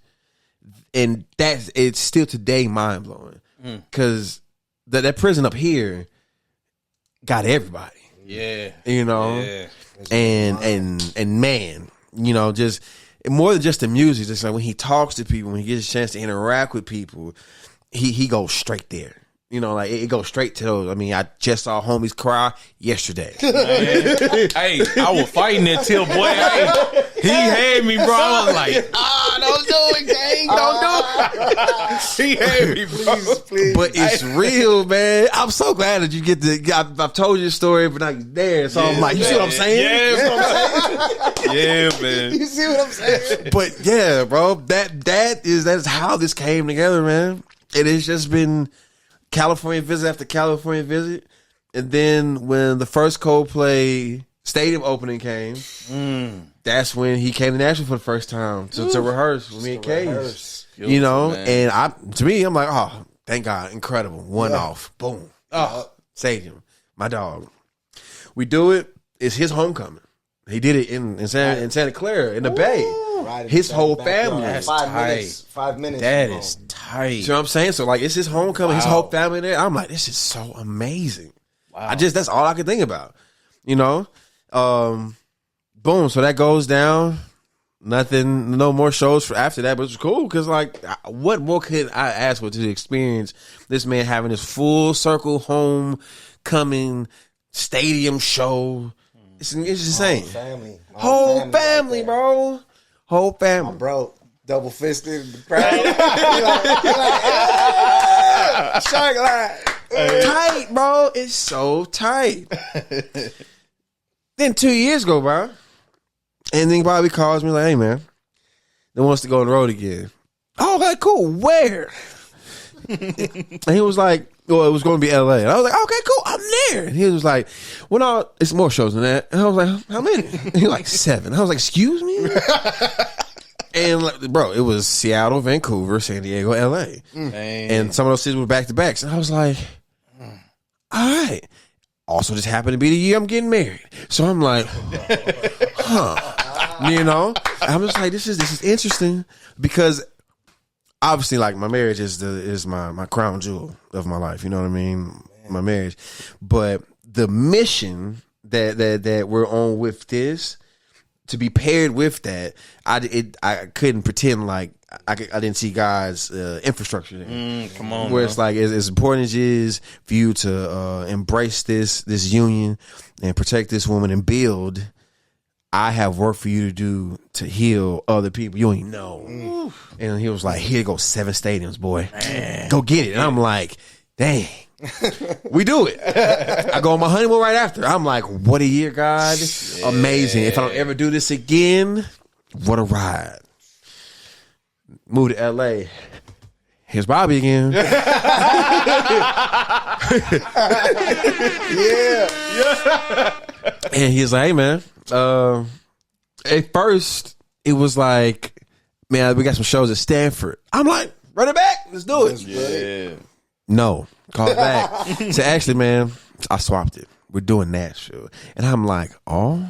C: And it's still today mind-blowing. Because that prison up here got everybody.
B: Yeah.
C: Yeah. And man, just more than just the music, just like when he talks to people, when he gets a chance to interact with people, he goes straight there. It goes straight to those. I mean, I just saw homies cry yesterday.
B: Hey, I was fighting that till, boy. He had me, bro. I was like, don't do it, gang. Don't do it. He had me, bro.
A: Please.
C: But it's real, man. I'm so glad that you get I've told you the story, but now you're there. So I'm like, you see what I'm saying?
B: Yeah, that's what I'm saying. Yeah, man.
A: You see what I'm saying?
C: But yeah, bro, that's how this came together, man. It has just been California visit after California visit. And then when the first Coldplay stadium opening came, that's when he came to Nashville for the first time to rehearse with me and Cage. And to me, I'm like, oh, thank God, incredible. One off. Boom. Oh, stadium. My dog. We do it. It's his homecoming. He did it in Santa Clara, in the Bay. Right, his whole family.
B: That's
A: 5 minutes.
B: That is tight.
C: You know what I'm saying? So it's his homecoming, his whole family there. I'm like, this is so amazing. Wow. That's all I could think about. Boom. So that goes down. Nothing, no more shows for after that, but it's cool because what more could I ask for to experience this man having his full circle homecoming stadium show? It's insane. Whole family, bro. Whole family.
A: My bro, double fisted in the crowd. Shark line.
C: Tight, bro. It's so tight. Then 2 years go by, and then Bobby calls me like, hey, man, they wants to go on the road again. Oh, okay, cool. Where? And he was like, well, it was going to be LA. And I was like, okay, cool, I'm there. And he was like, well, no, it's more shows than that. And I was like, how many? And he was like, 7. I was like, excuse me? And bro, it was Seattle, Vancouver, San Diego, LA. And some of those cities were back to backs. And I was like, all right. Also just happened to be the year I'm getting married. So I'm like, I'm just like, this is interesting because obviously, my marriage is my crown jewel of my life. You know what I mean? Man. My marriage, but the mission that we're on with this, to be paired with that, I couldn't pretend like I didn't see God's infrastructure there.
B: Come on,
C: where it's like as important as it is for you to embrace this union and protect this woman and build. I have work for you to do to heal other people. You don't even know. And he was like, here go 7 stadiums, boy. Man. Go get it. And I'm like, dang. We do it. I go on my honeymoon right after. I'm like, what a year, God. Yeah. Amazing. If I don't ever do this again, what a ride. Move to LA. Here's Bobby again.
A: Yeah.
C: And he's like, hey, man. At first, it was like, man, we got some shows at Stanford. I'm like, run it back. Let's do it.
B: Yeah.
C: No. Call it back. So actually, man, I swapped it. We're doing Nashville. And I'm like, oh.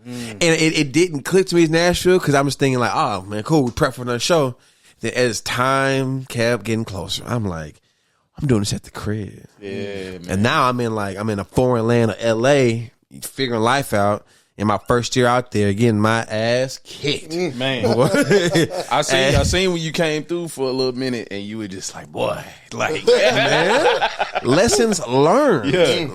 C: And it didn't click to me as Nashville because I was thinking like, oh, man, cool. We prep for another show. Then as time kept getting closer, I'm like, I'm doing this at the crib.
B: Yeah, man.
C: And now I'm in a foreign land of LA, figuring life out. In my first year out there, getting my ass kicked.
B: Man. I seen when you came through for a little minute and you were just like, boy, like,
C: man. Lessons learned.
B: Yeah.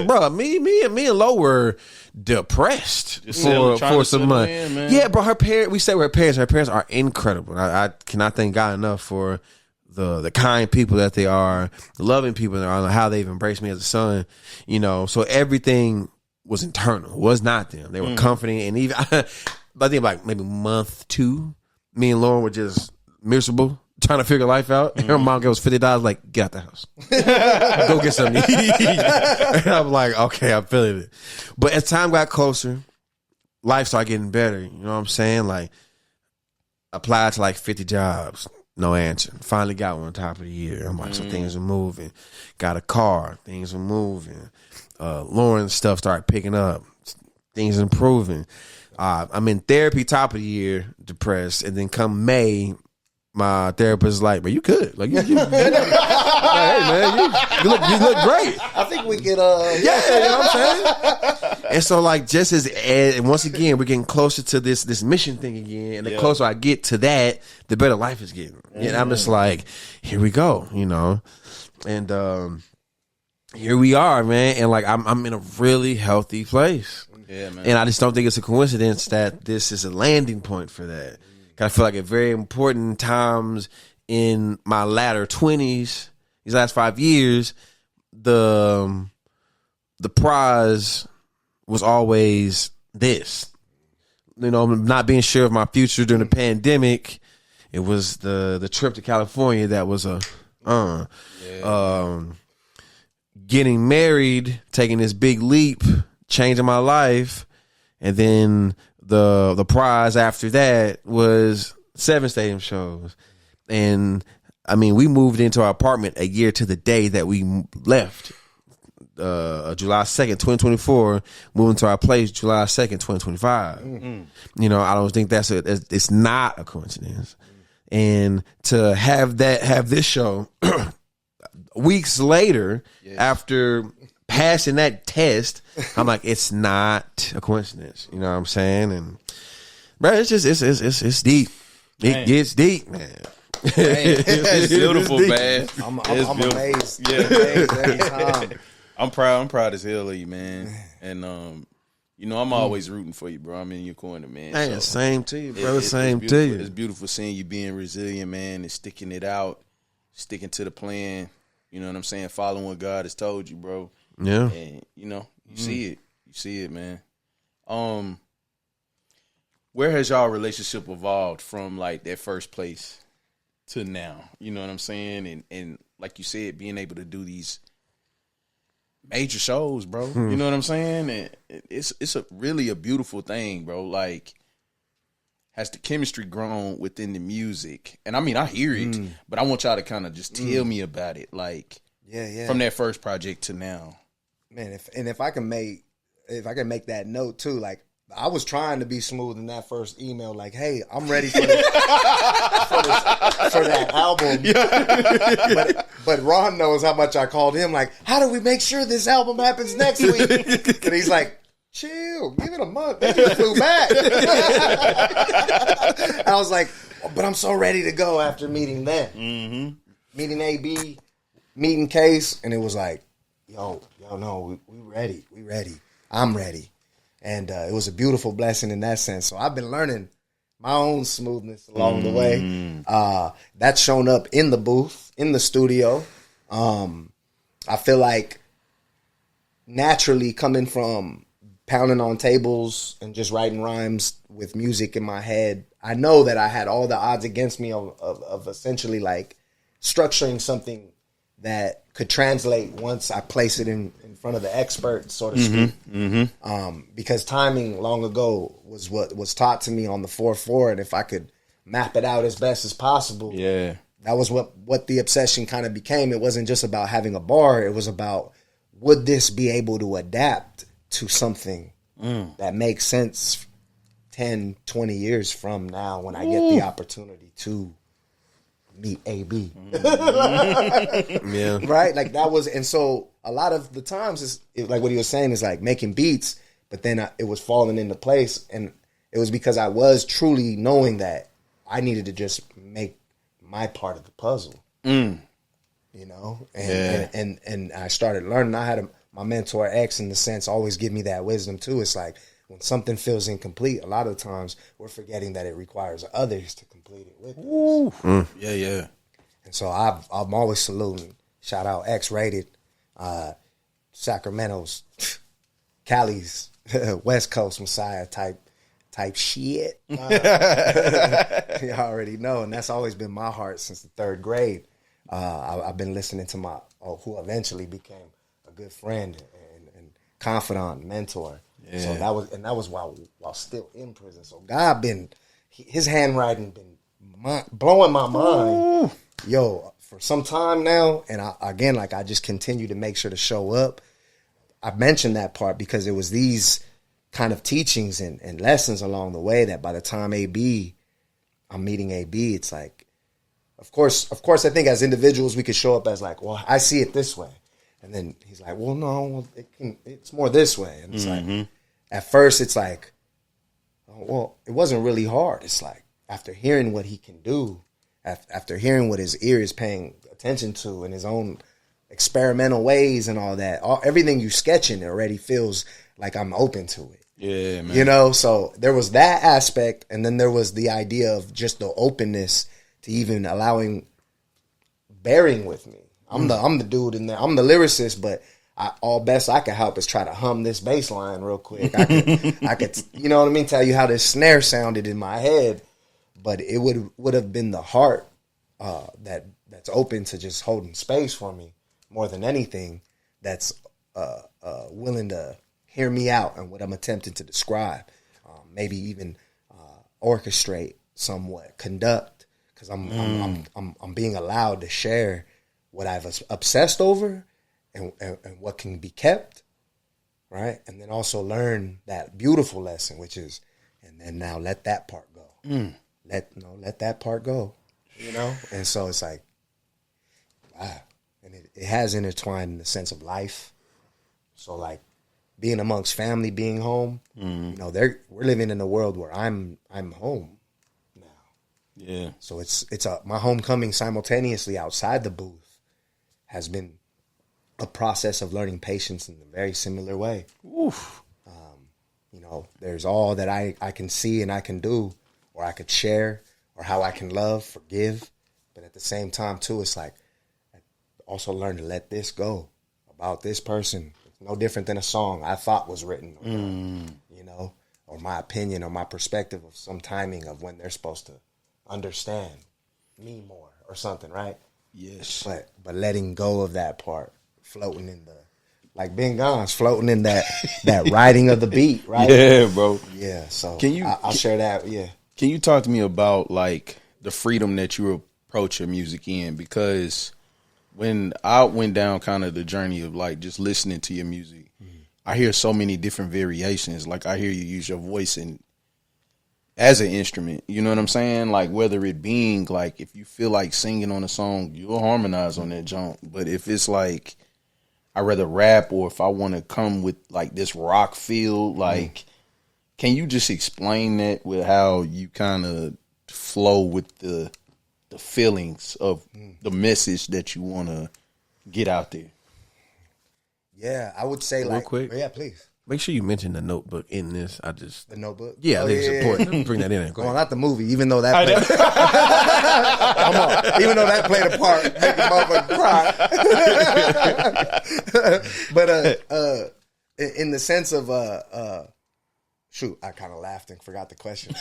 C: Bro, me and Lo were depressed for some month. Yeah, bro, we say her parents are incredible. I cannot thank God enough for the kind people that they are, the loving people that are, and how they've embraced me as a son, so everything was internal. It was not them. They were comforting. And even, I think like maybe month 2, me and Lauren were just miserable, trying to figure life out. And her mom gave us $50, like, get out the house. Go get something to eat. And I'm like, okay, I'm feeling it. But as time got closer, life started getting better. You know what I'm saying? Like, applied to like 50 jobs. No answer. Finally got one on top of the year. I'm like, so things are moving. Got a car. Things are moving. Lauren's stuff started picking up. Things improving. I'm in therapy top of the year, depressed. And then come May, my therapist is like, man, you good. Like, you like, hey, man, you look great.
A: I think we could,
C: yeah, you know what I'm saying? And so, like, just and once again, we're getting closer to this mission thing again. And the closer I get to that, the better life is getting. And I'm just like, here we go, And here we are, man. And, like, I'm in a really healthy place.
B: Yeah, man.
C: And I just don't think it's a coincidence that this is a landing point for that. I feel like at very important times in my latter 20s, these last 5 years, the prize was always this. Not being sure of my future during the pandemic. It was the trip to California that was getting married, taking this big leap, changing my life, and then the prize after that was 7 stadium shows. And I mean, we moved into our apartment a year to the day that we left. July 2nd, 2024, moving to our place July 2nd, 2025. I don't think it's not a coincidence. And to have this show weeks later, after passing that test, I'm like, it's not a coincidence. You know what I'm saying? And bro, it's deep. It gets deep, man.
B: It's beautiful, man.
A: I'm
B: beautiful.
A: amazed.
B: Yeah,
A: amazed every time.
B: I'm proud as hell of you, man. And I'm always rooting for you, bro. I'm in your corner, man.
C: Man, same to you, brother. Same to you.
B: It's beautiful seeing you being resilient, man, and sticking it out, sticking to the plan. You know what I'm saying? Following what God has told you, bro.
C: Yeah.
B: And you see it. You see it, man. Where has y'all relationship evolved from like that first place to now? You know what I'm saying? And like you said, being able to do these major shows, bro. You know what I'm saying? And it's really a beautiful thing, bro. Like, has the chemistry grown within the music? And I mean, I hear it, but I want y'all to kind of just tell me about it. Like, from that first project to now.
A: Man, if I can make that note too, like I was trying to be smooth in that first email, like, hey, I'm ready for this, for that album. But Ron knows how much I called him, like, how do we make sure this album happens next week? And he's like, chill, give it a month. They just flew back. I was like, but I'm so ready to go after meeting them. Mm-hmm. Meeting AB, meeting Case, and it was like, yo, no, we ready. We ready. I'm ready. And it was a beautiful blessing in that sense. So I've been learning my own smoothness along the way. That's shown up in the booth, in the studio. I feel like naturally coming from pounding on tables and just writing rhymes with music in my head, I know that I had all the odds against me of essentially like structuring something that could translate once I place it in front of the expert, so to speak. Because timing long ago was what was taught to me on the 4/4, and if I could map it out as best as possible, that was what the obsession kind of became. It wasn't just about having a bar. It was about, would this be able to adapt to something that makes sense 10, 20 years from now when I get the opportunity to meet AB. Right? Like that was, and so a lot of the times, like what he was saying is like making beats, but then it was falling into place. And it was because I was truly knowing that I needed to just make my part of the puzzle. You know? And I started learning. I had my mentor X, in the sense, always give me that wisdom too. It's like when something feels incomplete, a lot of times we're forgetting that it requires others to complete it with us.
B: Yeah.
A: And so I'm always saluting. Shout out X-Rated, Sacramento's, Cali's, West Coast Messiah type shit. You already know, and that's always been my heart since the 3rd grade. I've been listening to who eventually became a good friend and confidant, mentor. Yeah. So that was while still in prison. So God his handwriting been blowing my mind, yo, for some time now. And I just continue to make sure to show up. I mentioned that part because it was these kind of teachings and lessons along the way that by the time I'm meeting AB, it's like, of course, I think as individuals we could show up as like, well, I see it this way. And then he's like, well, no, it's more this way. And it's like, at first it's like, oh, well, it wasn't really hard. It's like, after hearing what he can do, after hearing what his ear is paying attention to in his own experimental ways and all that, everything you sketching already feels like I'm open to it.
B: Yeah, man.
A: You know, so there was that aspect, and then there was the idea of just the openness to even bearing with me. I'm the dude in there. I'm the lyricist, but all best I could help is try to hum this bass line real quick. I could, you know what I mean, tell you how this snare sounded in my head, but it would have been the heart that's open to just holding space for me more than anything. That's willing to hear me out and what I'm attempting to describe, maybe even orchestrate somewhat, conduct, because I'm being allowed to share what I've obsessed over and what can be kept, right? And then also learn that beautiful lesson, which is, and then now let that part go. Let that part go, you know? And so it's like, wow. And it has intertwined in the sense of life. So like being amongst family, being home, you know, we're living in a world where I'm home now.
B: Yeah.
A: So it's my homecoming simultaneously outside the booth has been a process of learning patience in a very similar way.
B: Oof.
A: You know, there's all that I can see and I can do, or I could share, or how I can love, forgive. But at the same time, too, it's like I also learn to let this go about this person. It's no different than a song I thought was written, or you know, or my opinion or my perspective of some timing of when they're supposed to understand me more or something, right?
B: Yes.
A: But letting go of that part, floating in like Bobby Gonz, floating in that writing of the beat, right?
B: Yeah, bro.
A: Yeah. So I'll share that. Yeah.
B: Can you talk to me about like the freedom that you approach your music in? Because when I went down kind of the journey of like just listening to your music, I hear so many different variations. Like I hear you use your voice as an instrument, you know what I'm saying? Like whether it being like, if you feel like singing on a song, you'll harmonize on that jump. But if it's like, I rather rap, or if I want to come with like this rock feel, like, can you just explain that with how you kind of flow with the feelings of the message that you want to get out there?
A: Yeah, I would say
C: Real quick.
A: Yeah, please.
C: Make sure you mention the Notebook in this.
A: The Notebook.
C: Yeah, I think it's important. Let me bring that in.
A: Well, not the movie, even though that played, come on, even though that played a part, making motherfuckers cry. But in the sense of shoot, I kind of laughed and forgot the question.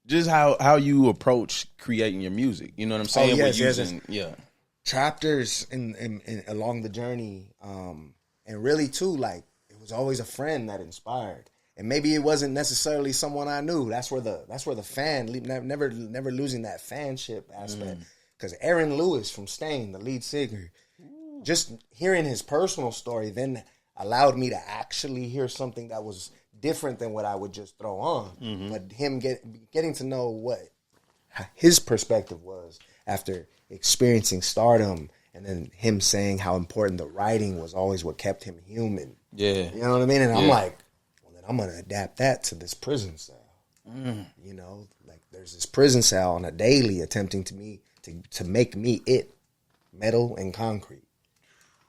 B: Just how you approach creating your music. You know what I'm saying?
A: yes, chapters in along the journey, and really too, like, it was always a friend that inspired, and maybe it wasn't necessarily someone I knew. That's where the fan, never losing that fanship aspect. Because Aaron Lewis from Stain, the lead singer, just hearing his personal story then allowed me to actually hear something that was different than what I would just throw on. But him getting to know what his perspective was after experiencing stardom, and then him saying how important the writing was always what kept him human.
B: Yeah.
A: You know what I mean? And I'm like, well, then I'm going to adapt that to this prison cell. You know, like, there's this prison cell on a daily attempting to make me it, metal and concrete.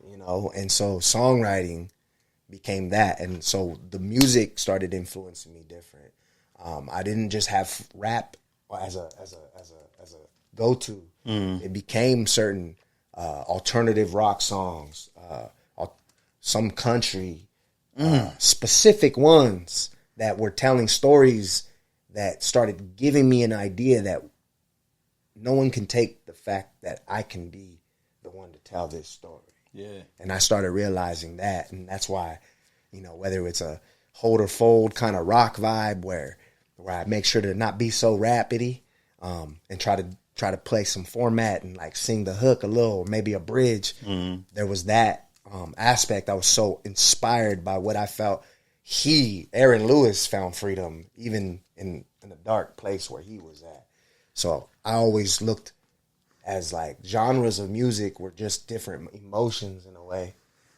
A: You know, and so songwriting became that, and so the music started influencing me different. I didn't just have rap as a go-to. It became certain alternative rock songs, some country, specific ones that were telling stories that started giving me an idea that no one can take the fact that I can be the one to tell this story.
B: Yeah.
A: And I started realizing that, and that's why, you know, whether it's a hold or fold kind of rock vibe where I make sure to not be so rapidy, and try to play some format and like sing the hook a little, or maybe a bridge. There was that aspect. I was so inspired by what I felt. Aaron Lewis, found freedom even in a dark place where he was at. So I always looked as like genres of music were just different emotions in a way,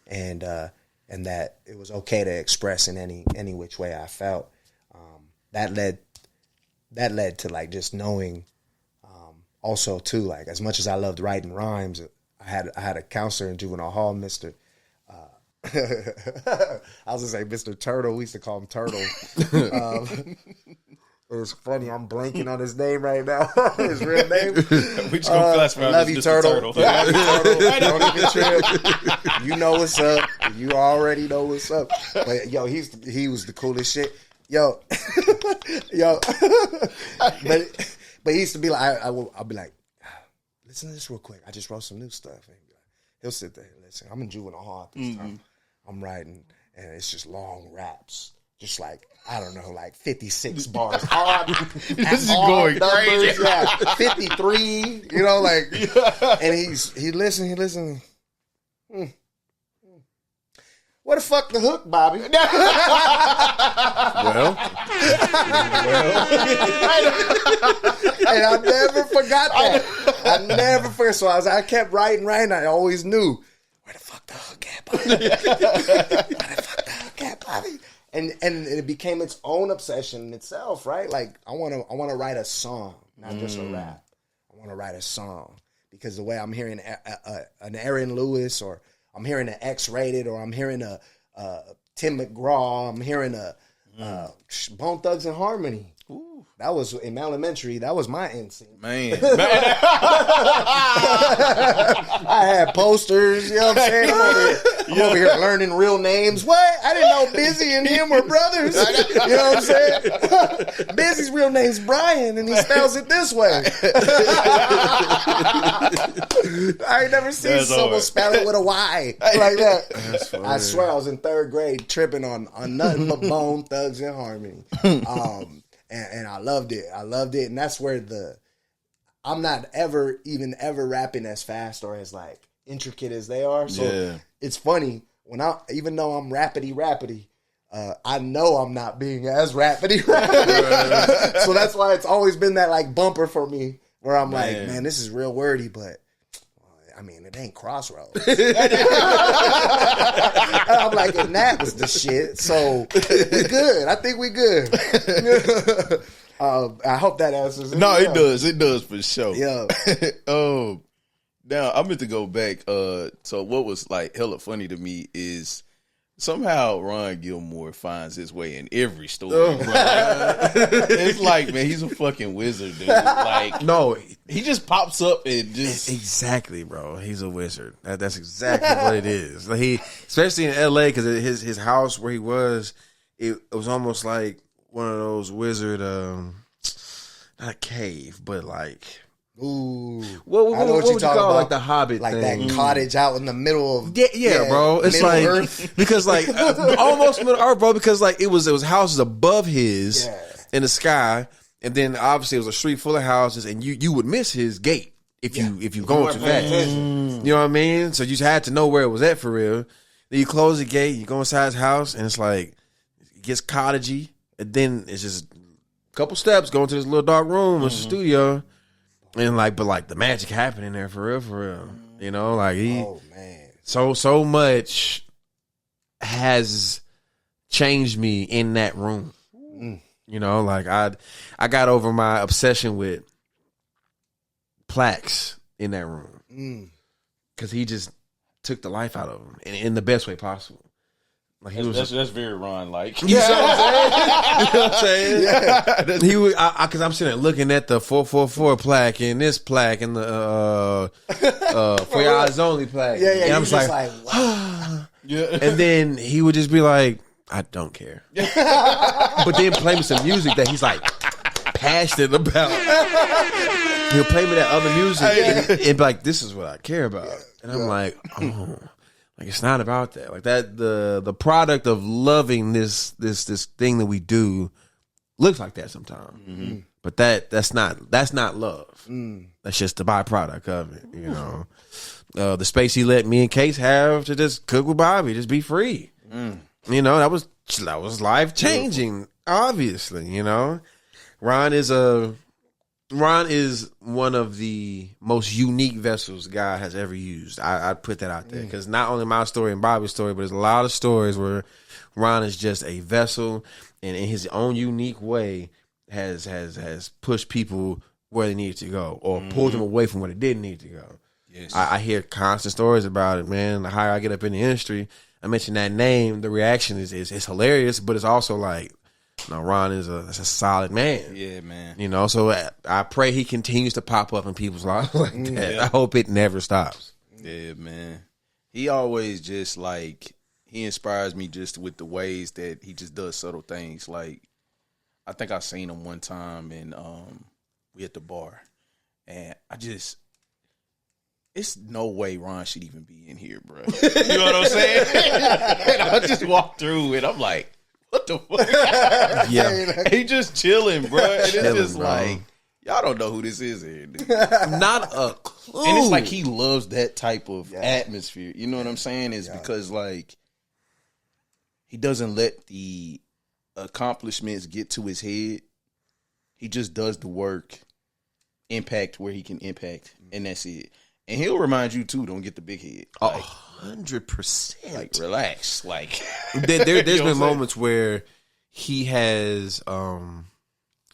A: and that it was okay to express in any which way I felt. That led to like just knowing. Also too, like, as much as I loved writing rhymes, I had a counselor in juvenile hall, Mr. I was gonna say Mr. Turtle. We used to call him Turtle. It was funny. I'm blanking on his name right now. His real name.
B: We just gonna classify
A: love
B: him
A: you,
B: as Mr.
A: Turtle.
B: Turtle.
A: Love you, Turtle. Don't even trip. You know what's up. You already know what's up. But yo, he was the coolest shit. Yo. But he used to be like, I'll be like, listen to this real quick. I just wrote some new stuff. And he'll sit there and listen. I'm in juvenile hall at this time. I'm writing, and it's just long raps. Just like, I don't know, like 56 bars.
B: This is going crazy.
A: Yeah, 53, you know, like, and he listened. Where the fuck the hook, Bobby?
C: Well,
A: and I never forgot that. I never forgot. So I kept writing. I always knew where the fuck the hook at, Bobby. Where the fuck the hook at, Bobby? And it became its own obsession in itself, right? Like, I want to write a song, not just a rap. I want to write a song because the way I'm hearing an Aaron Lewis, or I'm hearing an X-Rated, or I'm hearing a Tim McGraw, I'm hearing a Bone Thugs and Harmony. Ooh. That was in elementary. That was my instinct.
B: Man.
A: I had posters, you know what I'm saying? I'm over here learning real names. What? I didn't know Busy and him were brothers. You know what I'm saying? Busy's real name's Brian, and he spells it this way. I ain't never seen someone spell it with a Y like that. I swear I was in 3rd grade tripping on nothing but Bone Thugs and Harmony. And I loved it. And that's where I'm not ever rapping as fast or as like intricate as they are. So it's funny even though I'm rapidy, I know I'm not being as rapidy. So that's why it's always been that like bumper for me where I'm like, man, this is real wordy, but I mean, it ain't Crossroads. I'm like, and that was the shit. So we good. I think we good. I hope that answers it.
B: No, it does. It does for sure.
A: Yeah.
B: Now I meant to go back. So what was like hella funny to me is somehow Ron Gilmore finds his way in every story. Bro. It's like, man, he's a fucking wizard, dude. Like,
C: No,
B: he just pops up and just
C: exactly, bro. He's a wizard. That's exactly what it is. Like especially in L.A., because his house where he was, it was almost like one of those wizard, not a cave, but like.
A: Ooh.
C: What
A: I know what
C: would
A: you're
C: you
A: talking
C: call
A: about.
C: like the Hobbit
A: Like
C: thing?
A: that cottage out in the middle of
C: Yeah, bro. It's
A: Middle
C: like
A: Earth.
C: because like almost Middle Earth, bro. Because like it was houses above his in the sky, and then obviously it was a street full of houses, and you would miss his gate if you going too fast. You know what I mean? So you just had to know where it was at for real. Then you close the gate, you go inside his house, and it's like it gets cottagey, and then it's just a couple steps going to this little dark room, it's a studio. And like, but like the magic happened in there for real. You know, like so much has changed me in that room. You know, like I got over my obsession with plaques in that room because he just took the life out of him in the best way possible. Like
B: that's very Ron like.
C: You know what I'm saying? Yeah. He would, because I'm sitting there looking at the 444 plaque and this plaque and the For Your Eyes Only plaque.
A: Yeah.
C: And I'm just like
A: wow.
B: Yeah.
C: And then he would just be like, I don't care. But then play me some music that he's like passionate about. He'll play me that other music and be like, this is what I care about. And I'm like, oh. Like it's not about that. Like that the product of loving this thing that we do looks like that sometimes. But that's not love. That's just the byproduct of it, you know. The space he let me and Case have to just cook with Bobby, just be free. You know, that was life changing, obviously, you know. Ron is one of the most unique vessels God has ever used. I'd put that out there because not only my story and Bobby's story, but there's a lot of stories where Ron is just a vessel and in his own unique way has pushed people where they needed to go or pulled them away from where they didn't need to go. Yes. I hear constant stories about it, man. The higher I get up in the industry, I mention that name, the reaction is hilarious, but it's also like, no, Ron is a solid man.
B: Yeah, man.
C: You know, so I pray he continues to pop up in people's lives like that. I hope it never stops.
B: Yeah, man. He always just like, he inspires me just with the ways that he just does subtle things. Like, I think I seen him one time and we at the bar. And it's no way Ron should even be in here, bro. You know what I'm saying? And I just walked through and I'm like, what the fuck?
C: Yeah.
B: He just chilling, bro. And it's just
C: bro.
B: like, y'all don't know who this is here, dude.
C: Not a clue.
B: And it's like he loves that type of atmosphere. You know what I'm saying? It's because like he doesn't let the accomplishments get to his head. He just does the work, impact where he can impact, and that's it. And he'll remind you too, don't get the big head. Like,
C: 100%.
B: Like relax. Like
C: there's
B: You know
C: been
B: what I'm
C: moments where he has how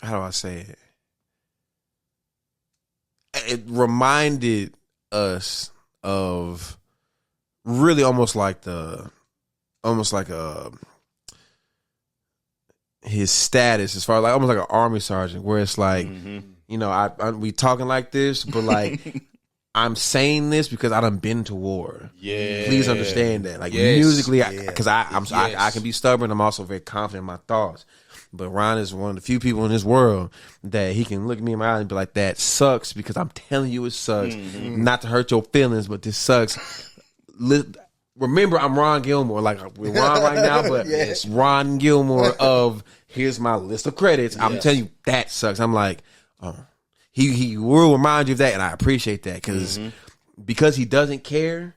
C: do I say it? It reminded us of really almost like his status as far as like almost like an army sergeant where it's like, you know, we talking like this, but like I'm saying this because I done been to war.
B: Yeah.
C: Please understand that. Like musically, because I can be stubborn. I'm also very confident in my thoughts. But Ron is one of the few people in this world that he can look me in my eye and be like, that sucks because I'm telling you it sucks. Not to hurt your feelings, but this sucks. Remember, I'm Ron Gilmore. Like, we're Ron right now, but it's Ron Gilmore of here's my list of credits. I'm telling you, that sucks. I'm like, oh. He will remind you of that, and I appreciate that because he doesn't care.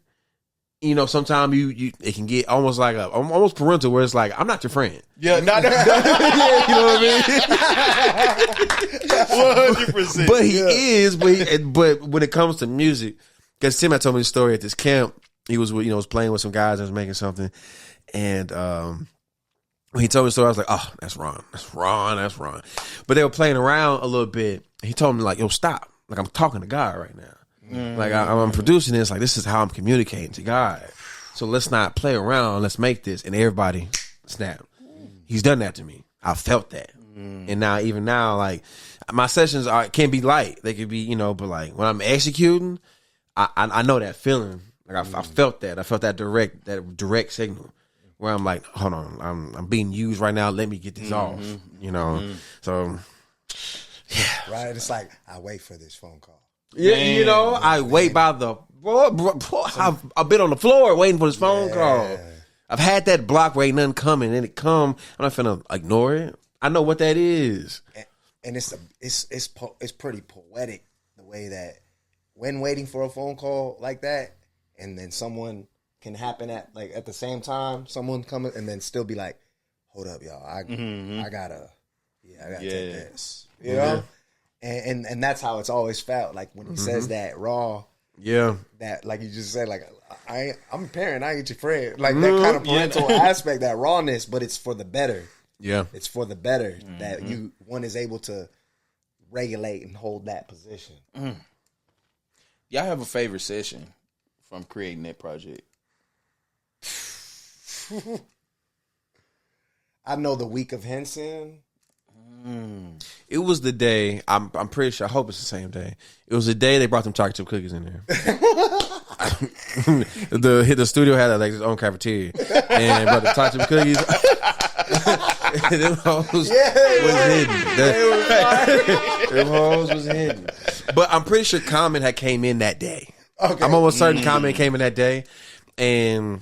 C: You know, sometimes it can get almost like almost parental, where it's like, I'm not your friend.
B: Yeah, not
C: you know what I mean?
B: 100%.
C: But he is. But when it comes to music, because Tim had told me the story at this camp. He was playing with some guys and was making something, and When he told me the story, I was like, oh, that's wrong. That's wrong. That's wrong. But they were playing around a little bit. He told me, like, yo, stop. Like, I'm talking to God right now. Like, I'm producing this. Like, this is how I'm communicating to God. So let's not play around. Let's make this. And everybody snapped. He's done that to me. I felt that. And now, even now, like, my sessions can be light. They could be, but like, when I'm executing, I know that feeling. Like, I felt that. I felt that direct signal. Where I'm like, hold on, I'm being used right now. Let me get this off, So, yeah,
A: right. It's like I wait for this phone call.
C: Yeah, I wait by the. I've been on the floor waiting for this phone call. I've had that block where ain't nothing coming, and it come. I'm not finna ignore it. I know what that is,
A: and it's pretty poetic the way that when waiting for a phone call like that, and then someone can happen at the same time, someone coming and then still be like, hold up, y'all, I gotta take this, and that's how it's always felt. Like when he says that raw, that like you just said, like I'm a parent, I ain't your friend, like that kind of parental aspect, that rawness, but it's for the better. Yeah, it's for the better that one is able to regulate and hold that position.
B: Y'all have a favorite session from creating that project?
A: I know the week of Henson.
C: It was the day. I'm pretty sure. I hope it's the same day. It was the day they brought them chocolate chip cookies in there. the studio had like its own cafeteria, and brought the chocolate chip cookies. Them hoes was hidden. Them hoes was hidden. But I'm pretty sure Common had came in that day. Okay. I'm almost certain Common came in that day, and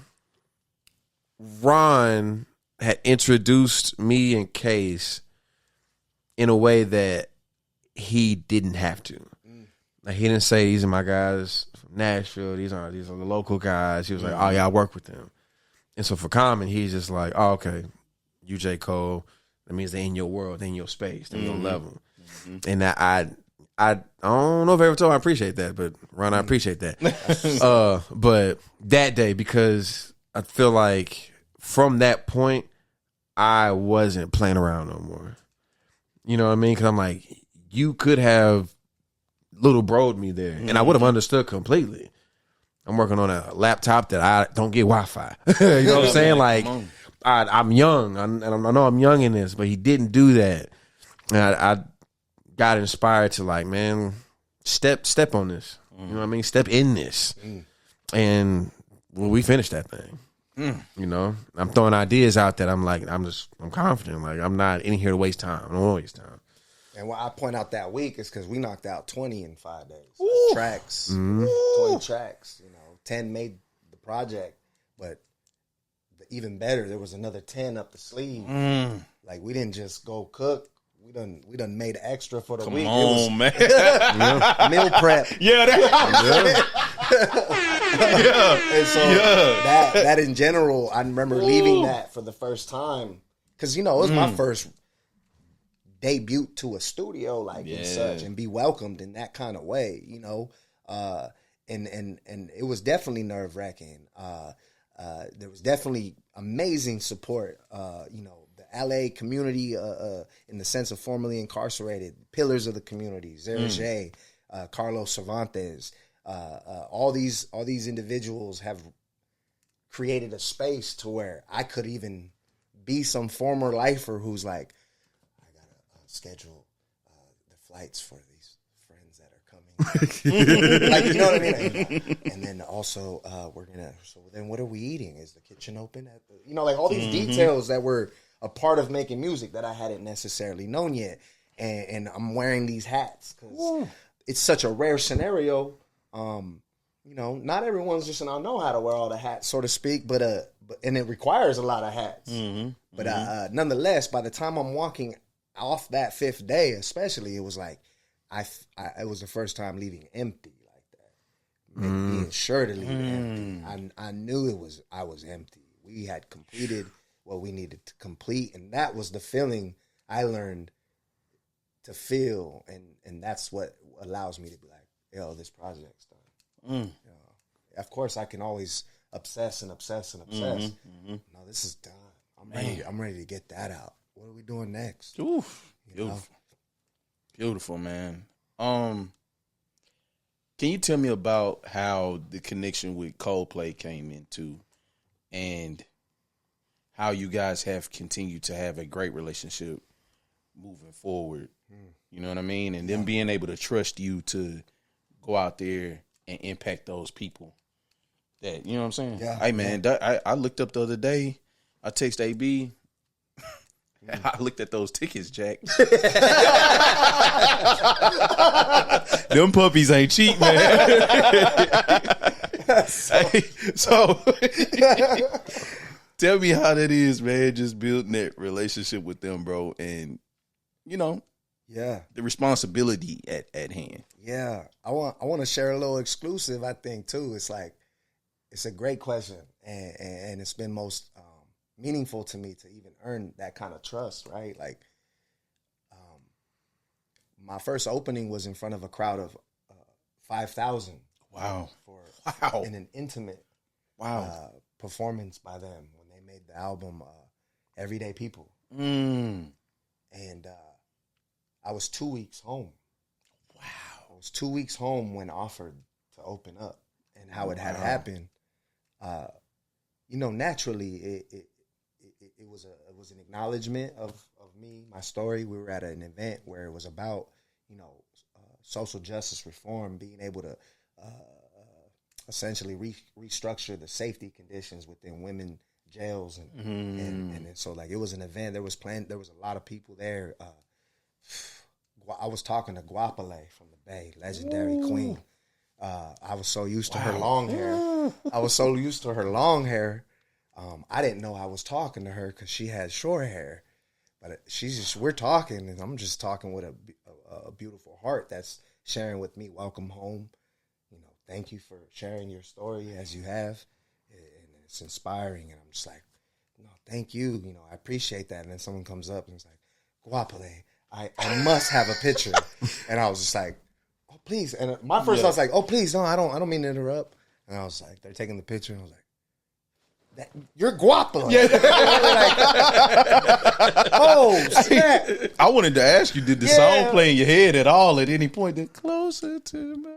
C: Ron had introduced me and Case in a way that he didn't have to. Like, he didn't say, these are my guys from Nashville. These are the local guys. He was like, oh yeah, I work with them. And so for Common, he's just like, oh, okay, you J. Cole. That means they're in your world, they're in your space, they're in your level. And I don't know if I ever told him I appreciate that, but Ron, I appreciate that. But that day, because I feel like from that point, I wasn't playing around no more. You know what I mean? Because I'm like, you could have little bro'd me there, and I would have understood completely. I'm working on a laptop that I don't get Wi-Fi. You know what I'm saying? Like, I'm young, and I know I'm young in this, but he didn't do that. And I got inspired to, like, man, step on this. You know what I mean? Step in this. And we finished that thing. I'm throwing ideas out that I'm like, I'm confident. Like, I'm not in here to waste time. I don't want to waste time.
A: And why I point out that week is because we knocked out 20 in 5 days. Tracks, 20 tracks. 10 made the project, but even better, there was another 10 up the sleeve. Like, we didn't just go cook. We done made extra for the week.
B: Come on, man.
A: Meal prep. And so that in general, I remember leaving that for the first time. Because, it was my first debut to a studio, like, and such, and be welcomed in that kind of way, and it was definitely nerve-wracking. There was definitely amazing support, the LA community, in the sense of formerly incarcerated, pillars of the community, Zerge, Carlos Cervantes, all these individuals have created a space to where I could even be some former lifer who's like, I gotta schedule the flights for these friends that are coming. Like, you know what I mean? And then also, so then what are we eating? Is the kitchen open at the, like all these details that were a part of making music that I hadn't necessarily known yet. And I'm wearing these hats because it's such a rare scenario. Not everyone's just gonna know how to wear all the hats, so to speak, but and it requires a lot of hats. But nonetheless, by the time I'm walking off that 5th day, especially, it was like it was the first time leaving empty like that. Being sure to leave empty. I knew I was empty. We had completed what we needed to complete, and that was the feeling I learned to feel, and that's what allows me to be like, yo, this project's done. Of course, I can always obsess and obsess and obsess. No, this is done. I'm ready to get that out. What are we doing next?
B: Oof, beautiful, man. Can you tell me about how the connection with Coldplay came into, and how you guys have continued to have a great relationship moving forward? You know what I mean? And them being able to trust you to go out there and impact those people. That, you know what I'm saying?
A: Yeah.
B: Hey, man, I looked up the other day. I text AB. I looked at those tickets, Jack. Them puppies ain't cheap, man. So tell me how that is, man, just building that relationship with them, bro, and, you know, the responsibility at hand.
A: Yeah. I want to share a little exclusive, I think, too. It's like, it's a great question, and it's been most meaningful to me to even earn that kind of trust, right? Like, my first opening was in front of a crowd of 5,000.
B: Wow.
A: In an intimate performance by them when they made the album Everyday People. And I was 2 weeks home. Wow. I was 2 weeks home when offered to open up, and how it had happened. You know, naturally, it was an acknowledgement of me, my story. We were at an event where it was about, you know, social justice reform, being able to essentially restructure the safety conditions within women jails, and so, like, it was an event. There was a lot of people there. I was talking to Guapale from the Bay, legendary queen. I was so used to her long hair. I didn't know I was talking to her because she had short hair. But we're talking, and I'm just talking with a beautiful heart that's sharing with me, welcome home. You know, thank you for sharing your story as you have. And it's inspiring. And I'm just like, no, thank you. You know, I appreciate that. And then someone comes up and it's like, Guapale, I must have a picture. And I was just like, oh, please. And my first thought was like, oh, please, no, I don't mean to interrupt. And I was like, they're taking the picture, and I was like, you're Guapale. Yeah. Like, oh, snap.
B: I wanted to ask you, did the song play in your head at all at any point? That closer to my...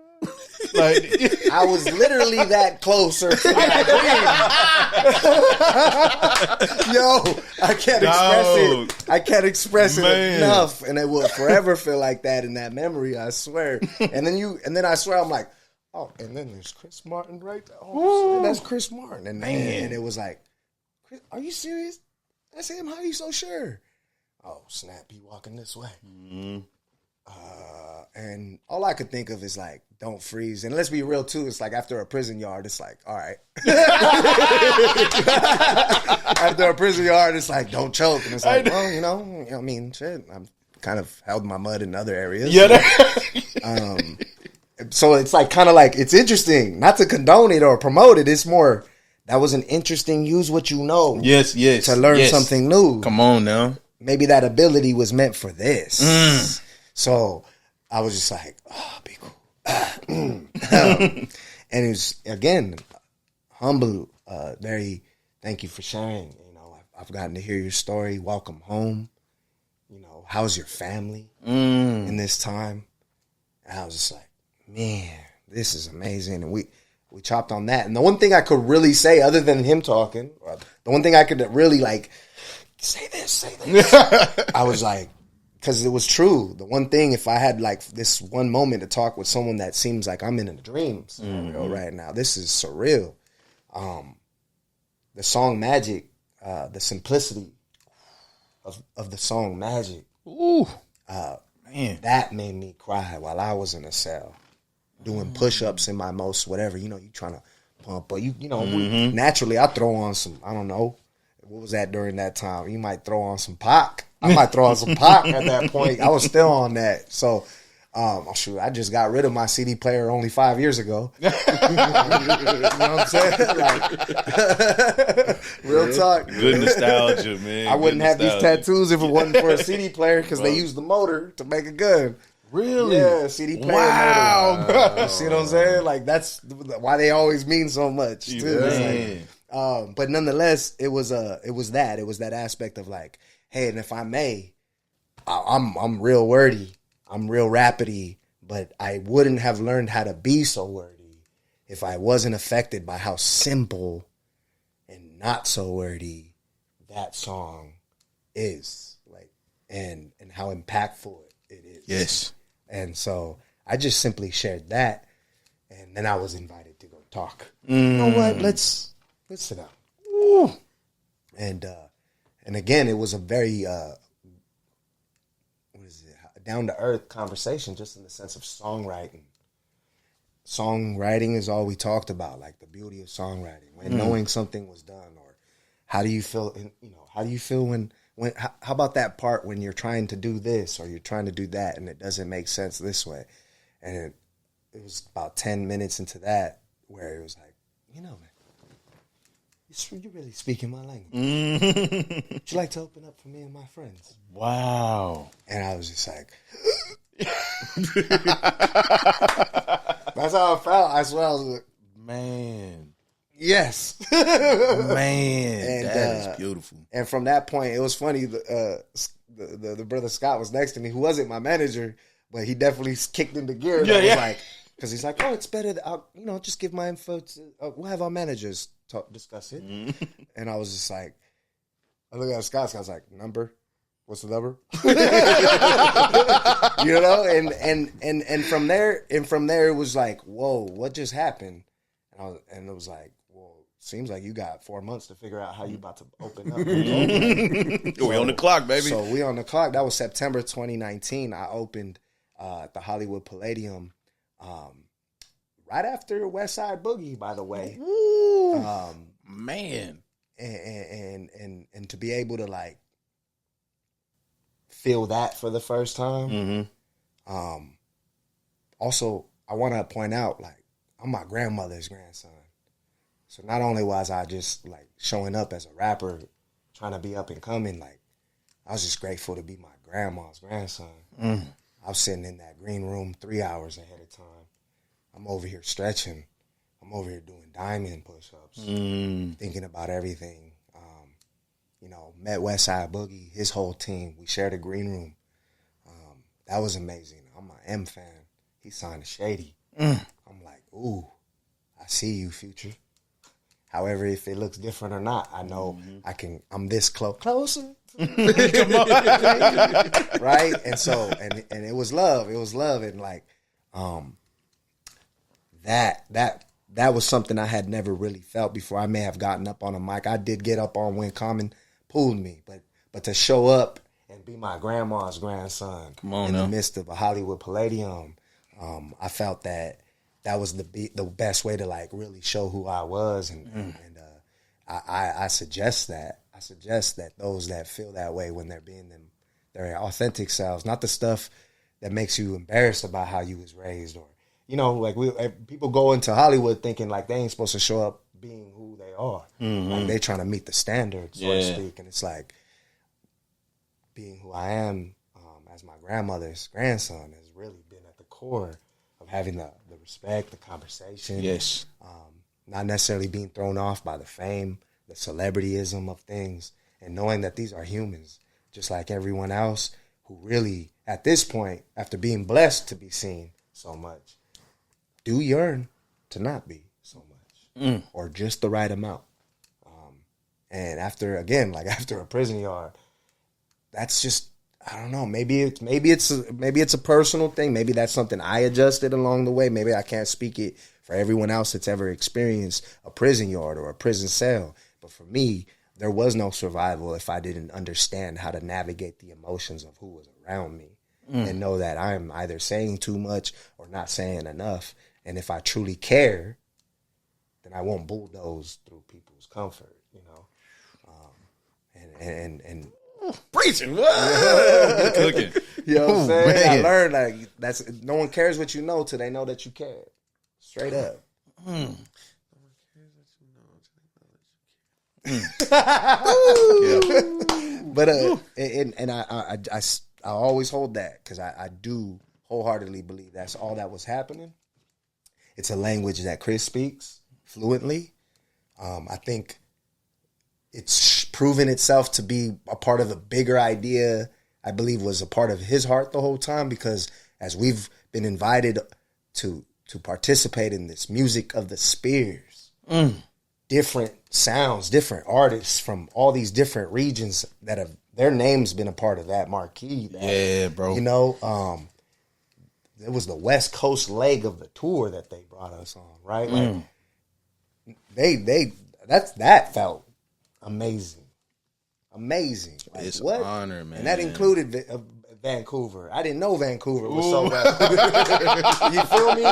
B: Like,
A: I was literally that closer to my dream. Yo, I can't express it. I can't express it enough, and it will forever feel like that in that memory. I swear. And then I swear I'm like, oh, and then there's Chris Martin right there. Oh, that's Chris Martin, and it was like, Chris, are you serious? That's him. How are you so sure? Oh, snap! He walking this way. And all I could think of is like, don't freeze. And let's be real too. It's like after a prison yard, it's like, all right. After a prison yard, it's like, don't choke. And it's like, well, you know, I mean, shit. I've kind of held my mud in other areas. Yeah. So it's like kind of like, it's interesting, not to condone it or promote it. It's more, that was an interesting, use what you know.
B: Yes.
A: To learn something new.
B: Come on now.
A: Maybe that ability was meant for this. So I was just like, oh, be cool. And it was, again, humble, very, thank you for sharing. You know, I've gotten to hear your story. Welcome home. You know, how's your family in this time? And I was just like, man, this is amazing. And we chopped on that. And the one thing I could really say, other than him talking, the one thing I could really like, say this. I was like, because it was true. The one thing, if I had like this one moment to talk with someone that seems like I'm in a dream scenario right now, this is surreal. The song Magic, the simplicity of the song Magic, man, that made me cry while I was in a cell, doing push-ups in my most whatever. You know, you trying to pump, but you know, naturally I throw on some, I don't know, what was that during that time? You might throw on some Pac. I might throw on some Pac at that point. I was still on that. So, shoot, I just got rid of my CD player only 5 years ago. You know what I'm saying? Like, real talk.
B: Good nostalgia, man.
A: I wouldn't have these tattoos if it wasn't for a CD player because they use the motor to make a gun.
B: Really?
A: Yeah, CD player. Wow. Motor. You see what I'm saying? Like, that's why they always mean so much, too. But nonetheless, it was that aspect of like, hey, and if I may, I'm real wordy, I'm real rapidy, but I wouldn't have learned how to be so wordy if I wasn't affected by how simple and not so wordy that song is, like, and how impactful it is.
B: Yes.
A: And so I just simply shared that, and then I was invited to go talk. You know what? Let's sit down. Ooh. And again, it was a very down to earth conversation, just in the sense of songwriting. Songwriting is all we talked about, like the beauty of songwriting, when knowing something was done, or how do you feel? How do you feel when how about that part when you're trying to do this or you're trying to do that and it doesn't make sense this way? And it was about 10 minutes into that where it was like, man, you're really speaking my language. Would you like to open up for me and my friends?
B: Wow.
A: And I was just like, that's how I felt. I swear, I was like,
B: man.
A: Yes.
B: Man,
A: and,
B: that is beautiful.
A: And from that point, it was funny. The brother Scott was next to me, who wasn't my manager, but he definitely kicked into gear. Yeah, yeah. Like, because he's like, oh, it's better that I'll, just give my info to, we'll have our managers discuss it. And I was just like, I look at Scott, Scott's like, number? What's the number? And from there, it was like, whoa, what just happened? And it was like, well, seems like you got 4 months to figure out how you about to open up.
B: We on the clock, baby.
A: So we on the clock. That was September 2019. I opened at the Hollywood Palladium right after West Side Boogie, by the way.
B: Man.
A: And to be able to like feel that for the first time. Also, I want to point out, like, I'm my grandmother's grandson. So not only was I just like showing up as a rapper, trying to be up and coming, like, I was just grateful to be my grandma's grandson. I was sitting in that green room 3 hours ahead of time. I'm over here stretching. I'm over here doing diamond push-ups, thinking about everything. Met West Side Boogie, his whole team. We shared a green room. That was amazing. I'm an M fan. He signed a Shady. I'm like, ooh, I see you, Future. However, if it looks different or not, I know I'm this closer. Come on. Right? And so, and it was love. It was love. And like, that was something I had never really felt before. I may have gotten up on a mic. I did get up on when Common pulled me, but to show up and be my grandma's grandson in the midst of a Hollywood Palladium, I felt that was the best way to like really show who I was, and I suggest that. I suggest that those that feel that way when they're being their authentic selves, not the stuff that makes you embarrassed about how you was raised, or like people go into Hollywood thinking like they ain't supposed to show up being who they are. Like they trying to meet the standards, so to speak. And it's like being who I am as my grandmother's grandson has really been at the core of having the respect, the conversation.
B: Yes.
A: Not necessarily being thrown off by the fame, the celebrityism of things, and knowing that these are humans just like everyone else who really, at this point, after being blessed to be seen so much, do yearn to not be so much, or just the right amount. And after a prison yard, that's just, I don't know. Maybe it's a personal thing. Maybe that's something I adjusted along the way. Maybe I can't speak it for everyone else that's ever experienced a prison yard or a prison cell. But for me, there was no survival if I didn't understand how to navigate the emotions of who was around me, and know that I'm either saying too much or not saying enough. And if I truly care, then I won't bulldoze through people's comfort, and
B: preaching,
A: cooking. You know what I'm saying? Man. I learned like no one cares what you know till they know that you care. Straight up. But I always hold that because I do wholeheartedly believe that's all that was happening. It's a language that Chris speaks fluently. I think it's proven itself to be a part of a bigger idea. I believe was a part of his heart the whole time, because as we've been invited to participate in this music of the spheres, different sounds, different artists from all these different regions that have their names been a part of that marquee.
B: Yeah, bro.
A: You know, it was the West Coast leg of the tour that they brought us on, right? Like that felt amazing. Amazing. Like,
B: it's
A: what?
B: an honor, man.
A: And that included Vancouver. I didn't know Vancouver was so well. You feel me?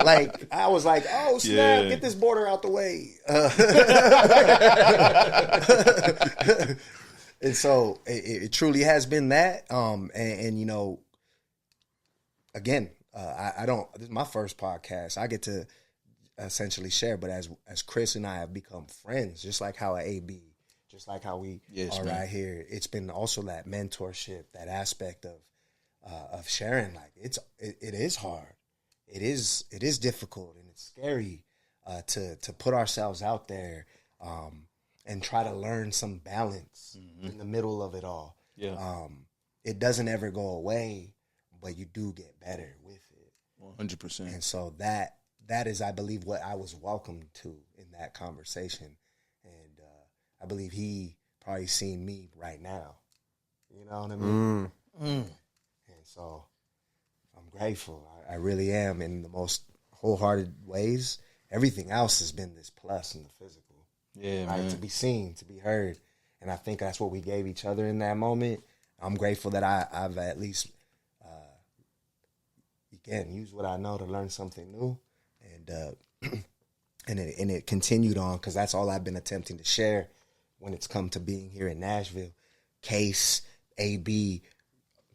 A: Like, I was like, oh, snap, get this border out the way. And so it truly has been that. And you know, again, I don't, this is my first podcast. I get to essentially share, but as Chris and I have become friends, just like how AB, just like how we are right here, it's been also that mentorship, that aspect of sharing. Like it is hard, it is difficult, and it's scary to put ourselves out there and try to learn some balance in the middle of it all. Yeah, it doesn't ever go away, but you do get better with it.
B: 100%.
A: And so that is, I believe, what I was welcomed to in that conversation. And I believe he probably seen me right now. You know what I mean? And so I'm grateful. I really am, in the most wholehearted ways. Everything else has been this plus in the physical.
B: Yeah,
A: right?
B: man.
A: To be seen, to be heard. And I think that's what we gave each other in that moment. I'm grateful that I've at least, again, used what I know to learn something new. And it continued on, because that's all I've been attempting to share when it's come to being here in Nashville. Case, AB.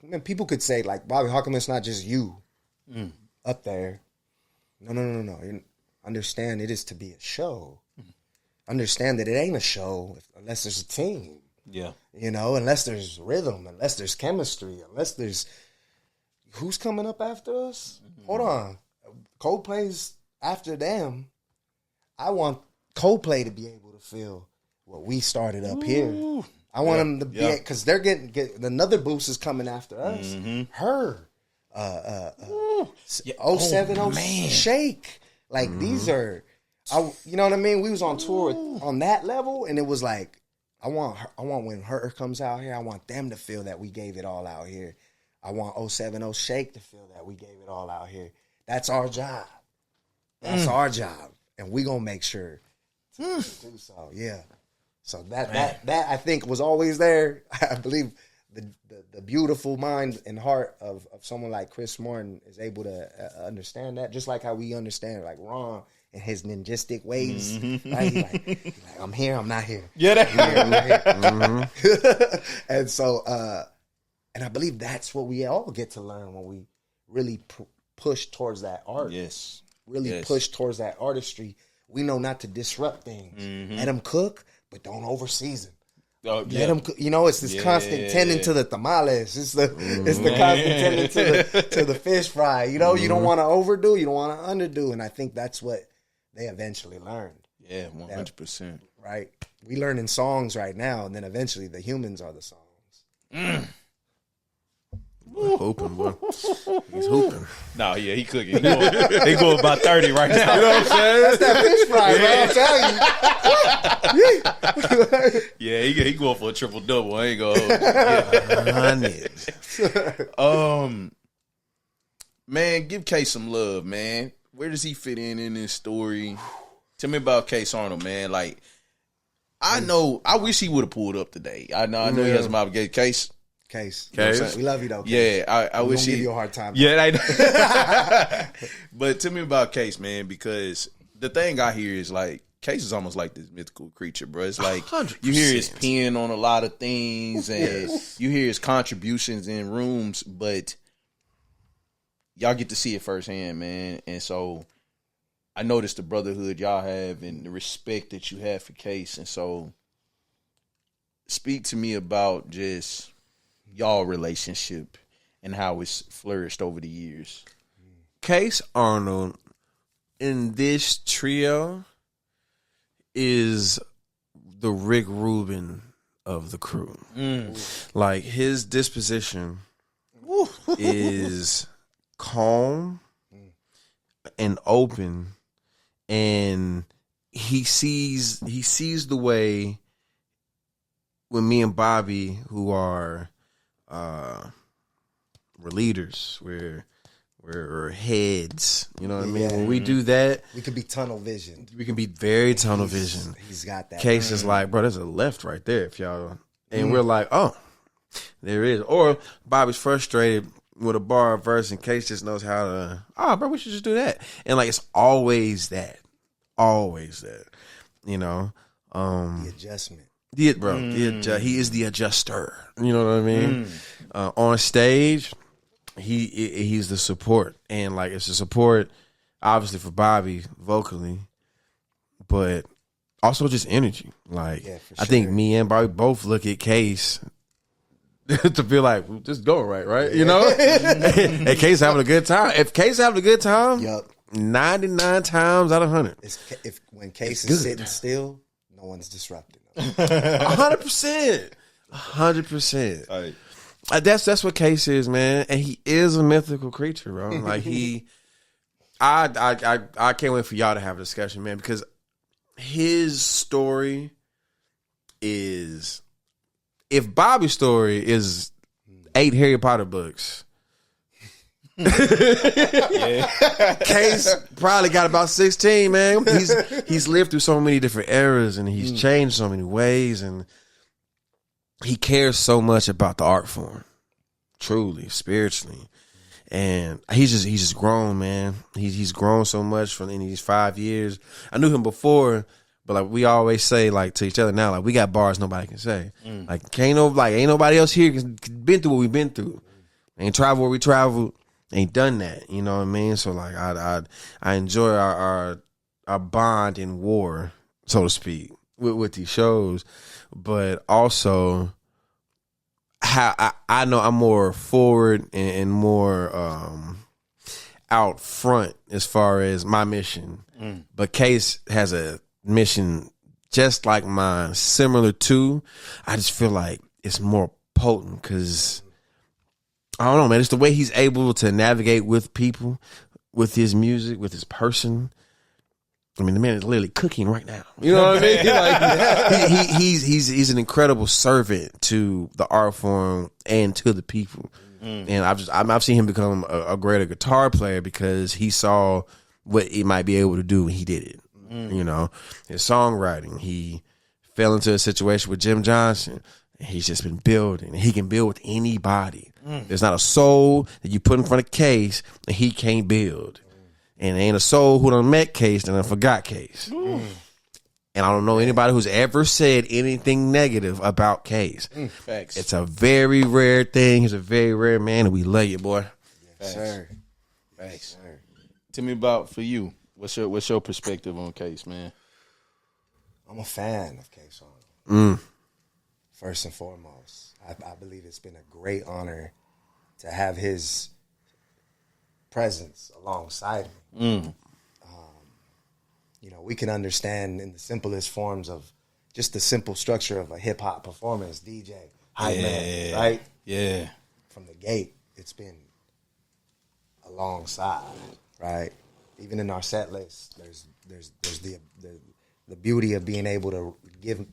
A: I mean, people could say, like, Bobby, how come it's not just you up there? No. You understand, it is to be a show. Understand that it ain't a show unless there's a team.
B: Yeah.
A: You know, unless there's rhythm, unless there's chemistry, unless there's... Who's coming up after us? Hold on. Coldplay's after them. I want Coldplay to be able to feel what we started up here. I want them to be, because they're getting another boost is coming after us. Her, 070 Shake. Like these are, you know what I mean? We was on tour on that level, and it was like, I want when her comes out here, I want them to feel that we gave it all out here. I want 070 Shake to feel that we gave it all out here. That's our job. That's our job. And we gonna make sure to do so. Yeah. So that I think was always there. I believe the beautiful mind and heart of someone like Chris Martin is able to understand that, just like how we understand like Ron and his ninjistic ways. Right? He's like, I'm here, I'm not here.
B: Yeah,
A: I'm here. And so, and I believe that's what we all get to learn when we really push towards that art.
B: Yes.
A: Really push towards that artistry. We know not to disrupt things. Let them cook, but don't overseason.
B: Oh,
A: Let them, you know, it's this constant tending to the tamales. It's the constant tending to the fish fry. You know, you don't want to overdo, you don't want to underdo, and I think that's what they eventually learned.
B: Yeah, 100%.
A: Right, we learning songs right now, and then eventually the humans are the songs.
C: Hooping, boy. He's hooping.
B: No, yeah, he cooking. He going about 30 right now.
C: You know what I'm saying?
A: That's that fish fry, man. I'm telling you.
B: Yeah, he going for a triple double. I ain't gonna hold you. Man, give Case some love, man. Where does he fit in this story? Tell me about Case Arnold, man. Like, I wish he would have pulled up today. I know he has some obligation.
A: Case.
C: We
A: love you though, Case.
B: Yeah, I wish
A: he give you a hard time.
B: Yeah, I know. But tell me about Case, man, because the thing I hear is like Case is almost like this mythical creature, bro. It's like
C: 100%.
B: You hear his pen on a lot of things, and you hear his contributions in rooms, but y'all get to see it firsthand, man. And so I noticed the brotherhood y'all have and the respect that you have for Case, and so speak to me about just y'all relationship and how it's flourished over the years.
C: Case Arnold in this trio is the Rick Rubin of the crew. Like his disposition is calm and open, and he sees the way when me and Bobby, who are we're leaders, we're heads, you know what I mean? When we do that,
A: we could be tunnel vision.
C: We can be very tunnel vision.
A: He's got that.
C: Case is like, bro, there's a left right there if y'all, and we're like, oh, there is. Or Bobby's frustrated with a bar verse, and Case just knows how to, bro, we should just do that. And like, it's always that, you know.
A: The adjustment.
C: He is the adjuster. You know what I mean? On stage, he's the support, and like it's a support, obviously for Bobby vocally, but also just energy. Like I think me and Bobby both look at Case to feel like well, just going right, you know. And Case having a good time. If Case having a good time, 99 times out of 100,
A: when Case is sitting still, no one's disrupting.
C: 100%. That's what Case is, man, and he is a mythical creature, bro. Like I can't wait for y'all to have a discussion, man, because his story is, if Bobby's story is 8 Harry Potter books, Case probably got about 16, man. He's lived through so many different eras, and he's changed so many ways, and he cares so much about the art form, truly, spiritually. And he's just grown, man. He's grown so much in these 5 years. I knew him before, but like we always say, like to each other now, like we got bars nobody can say. Like ain't nobody else here been through what we've been through. Ain't traveled where we traveled. Ain't done that, you know what I mean? So like I enjoy our bond in war, so to speak, with these shows, but also how I know I'm more forward and more out front as far as my mission. But Case has a mission just like mine, similar to. I just feel like it's more potent because I don't know, man. It's the way he's able to navigate with people, with his music, with his person. I mean, the man is literally cooking right now. You know what I mean? Like, he's an incredible servant to the art form and to the people. And I've seen him become a greater guitar player because he saw what he might be able to do and he did it. You know, his songwriting. He fell into a situation with Jim Johnson. He's just been building. He can build with anybody. There's not a soul that you put in front of Case that he can't build. And there ain't a soul who done met Case and done forgot Case. And I don't know anybody who's ever said anything negative about Case.
B: Facts.
C: It's a very rare thing. He's a very rare man, and we love you, boy.
A: Yes, sir.
B: Thanks. Tell me about, for you, what's your perspective on Case, man?
A: I'm a fan of Case Arnold. First and foremost, I believe it's been a great honor to have his presence alongside me. You know, we can understand in the simplest forms of just the simple structure of a hip hop performance, DJ, hype man, right?
B: Yeah.
A: From the gate, it's been alongside, right? Even in our set list, there's the beauty of being able to give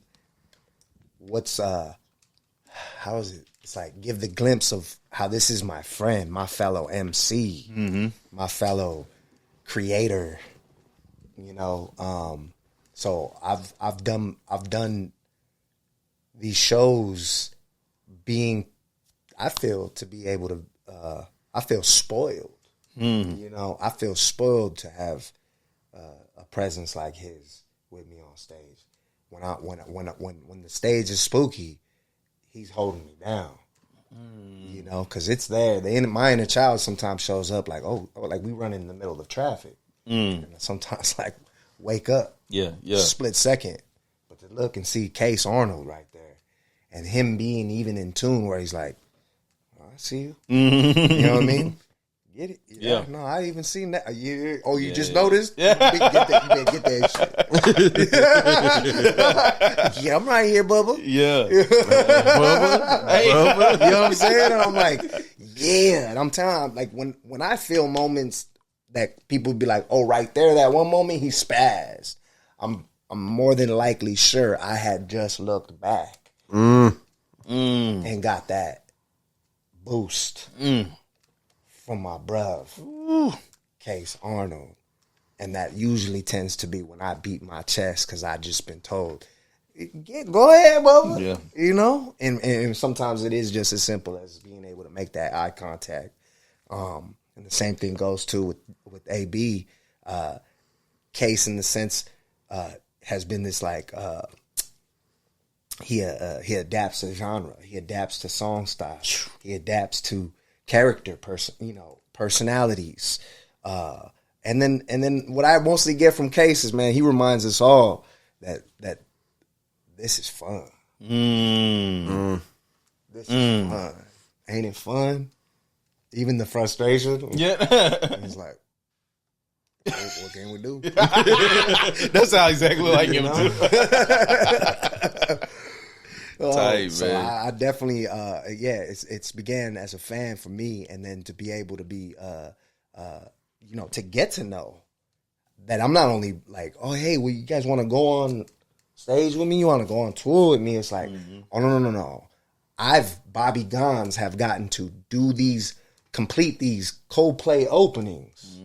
A: how is it? It's like give the glimpse of how this is my friend, my fellow MC, my fellow creator. You know, so I've done these shows being, I feel to be able to, I feel spoiled. You know, I feel spoiled to have a presence like his with me on stage. When the stage is spooky, he's holding me down. You know, because it's there. My inner child sometimes shows up like, like we run in the middle of traffic. And sometimes like wake up. Yeah. Split second. But to look and see Case Arnold right there. And him being even in tune where he's like, I see you. You know what I mean? get it?
B: Yeah.
A: No, I ain't even seen that. You just
B: Yeah.
A: noticed?
B: Yeah.
A: You better get that shit. Yeah, I'm right here, Bubba.
B: Yeah.
A: Bubba.
B: Hey.
A: You know what I'm saying? And I'm like, yeah. And I'm telling you, like, when I feel moments that people be like, oh, right there, that one moment he spazzed. I'm more than likely sure I had just looked back and got that boost from my bruv, Case Arnold. And that usually tends to be when I beat my chest because I just been told, go ahead, Bubba.
B: Yeah.
A: You know? And sometimes it is just as simple as being able to make that eye contact. And the same thing goes too with AB. Case, in the sense, has been this like he adapts to genre, he adapts to song style, he adapts to character, personalities, and then what I mostly get from Case is, man, he reminds us all that this is fun. This is fun. Ain't it fun? Even the frustration.
B: Yeah.
A: It's like, what can we do?
B: That's how exactly like him too. Tight,
A: So
B: man.
A: I definitely, it's began as a fan for me, and then to be able to be, to get to know that I'm not only like, oh, hey, well, you guys want to go on stage with me? You want to go on tour with me? It's like, oh, no. Bobby Gonz have gotten to complete these Coldplay openings,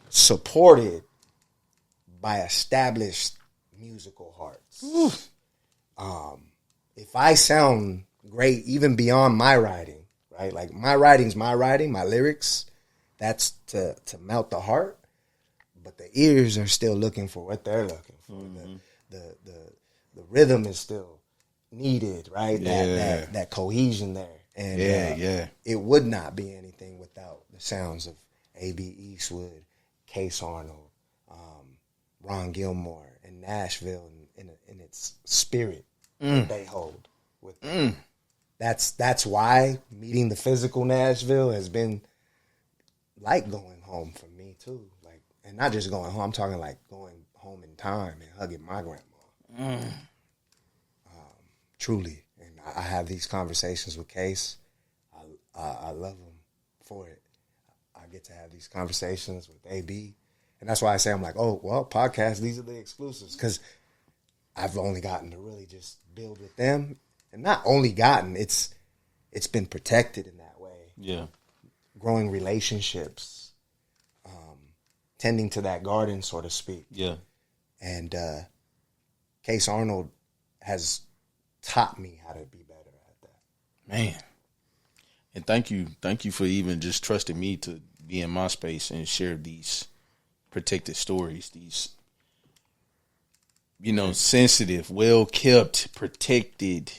A: supported by established musical hearts. If I sound great, even beyond my writing, right? Like my writing's my writing, my lyrics, that's to melt the heart. But the ears are still looking for what they're looking for. The rhythm is still needed, right?
B: Yeah.
A: That cohesion there. And it would not be anything without the sounds of A.B. Eastwood, Case Arnold, Ron Gilmore, and Nashville in its spirit that they hold with them. That's why meeting the physical Nashville has been like going home for me too. Like, and not just going home, I'm talking like going home in time and hugging my grandma. Truly. And I have these conversations with Case. I love him for it. I get to have these conversations with AB. And that's why I say, I'm like, oh, well, podcasts, these are the exclusives. Because I've only gotten to really just build with them. And not only gotten, it's been protected in that way.
B: Yeah.
A: Growing relationships. Tending to that garden, so to speak.
B: Yeah.
A: And Case Arnold has taught me how to be better at that.
B: Man. And thank you for even just trusting me to be in my space and share these protected stories, these, sensitive, well kept, protected,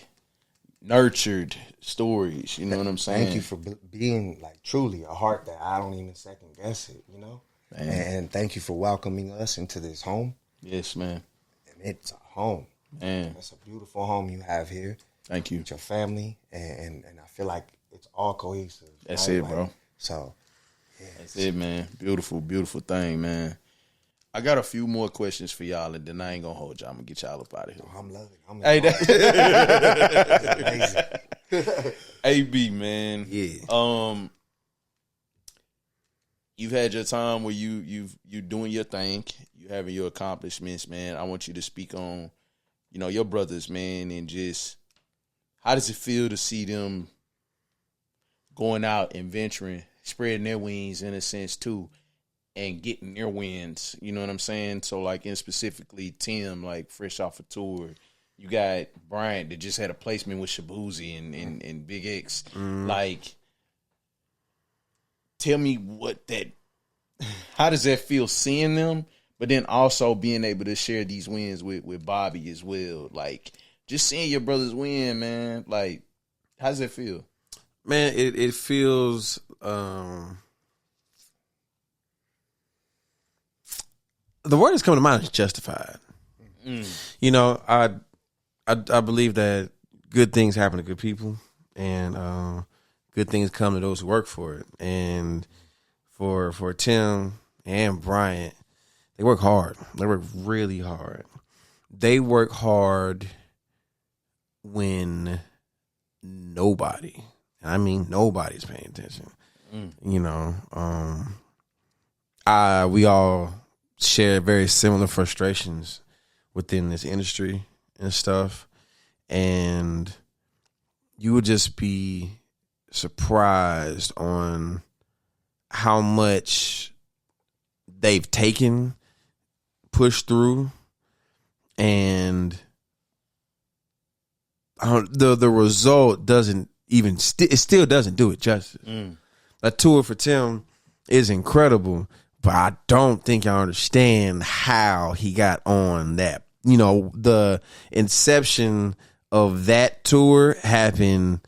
B: nurtured stories. You know what I'm saying?
A: Thank you for being like truly a heart that I don't even second guess it,
B: Man.
A: And thank you for welcoming us into this home.
B: Yes, man.
A: And it's a home.
B: Man.
A: It's a beautiful home you have here.
B: Thank you.
A: With your family, and I feel like it's all cohesive.
B: That's
A: right?
B: it, bro.
A: So, yeah.
B: That's it, man. Beautiful, beautiful thing, man. I got a few more questions for y'all, and then I ain't gonna hold y'all. I'm gonna get y'all up out of here.
A: I'm loving
B: Hey,
A: amazing.
B: AB, man.
C: Yeah.
B: You've had your time where you doing your thing, you having your accomplishments, man. I want you to speak on, your brothers, man, and just how does it feel to see them going out and venturing, spreading their wings in a sense too, and getting their wins. You know what I'm saying? So like, in specifically Tim, like fresh off a tour. You got Bryant that just had a placement with Shabuzi and Big X. Like, tell me how does that feel seeing them, but then also being able to share these wins with Bobby as well? Like, just seeing your brothers win, man. Like, how does it feel?
C: Man, it feels the word that's coming to mind is justified. I believe that good things happen to good people, and good things come to those who work for it. And for Tim and Bryant, they work hard. They work really hard. They work hard when nobody, I mean nobody's paying attention. You know, we all share very similar frustrations within this industry and stuff. And you would just be surprised on how much they've taken, pushed through, and the result doesn't even it still doesn't do it justice. A tour for Tim is incredible, but I don't think y'all understand how he got on that. You know, the inception of that tour happened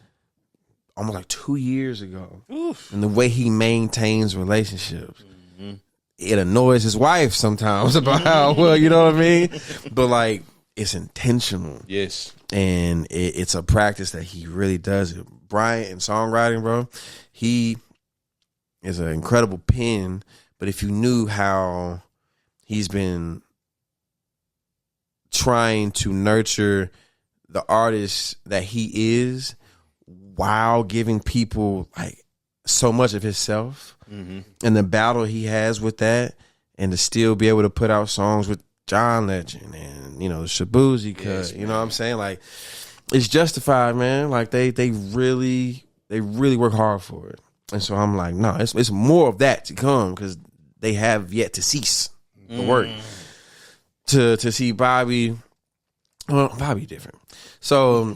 C: almost like 2 years ago. Oof. And the way he maintains relationships. It annoys his wife sometimes about how, well, you know what I mean? But like, it's intentional.
B: Yes.
C: And it's a practice that he really does it. Bryant in songwriting, bro, he is an incredible pen, but if you knew how he's been trying to nurture the artist that he is while giving people like so much of himself, and the battle he has with that, and to still be able to put out songs with John Legend and, you know, Shabuzi cut, yes, you know what I'm saying? Like, it's justified, man. Like they really work hard for it. And so I'm like, no, it's more of that to come, because they have yet to cease the work. To see Bobby, well, Bobby different. So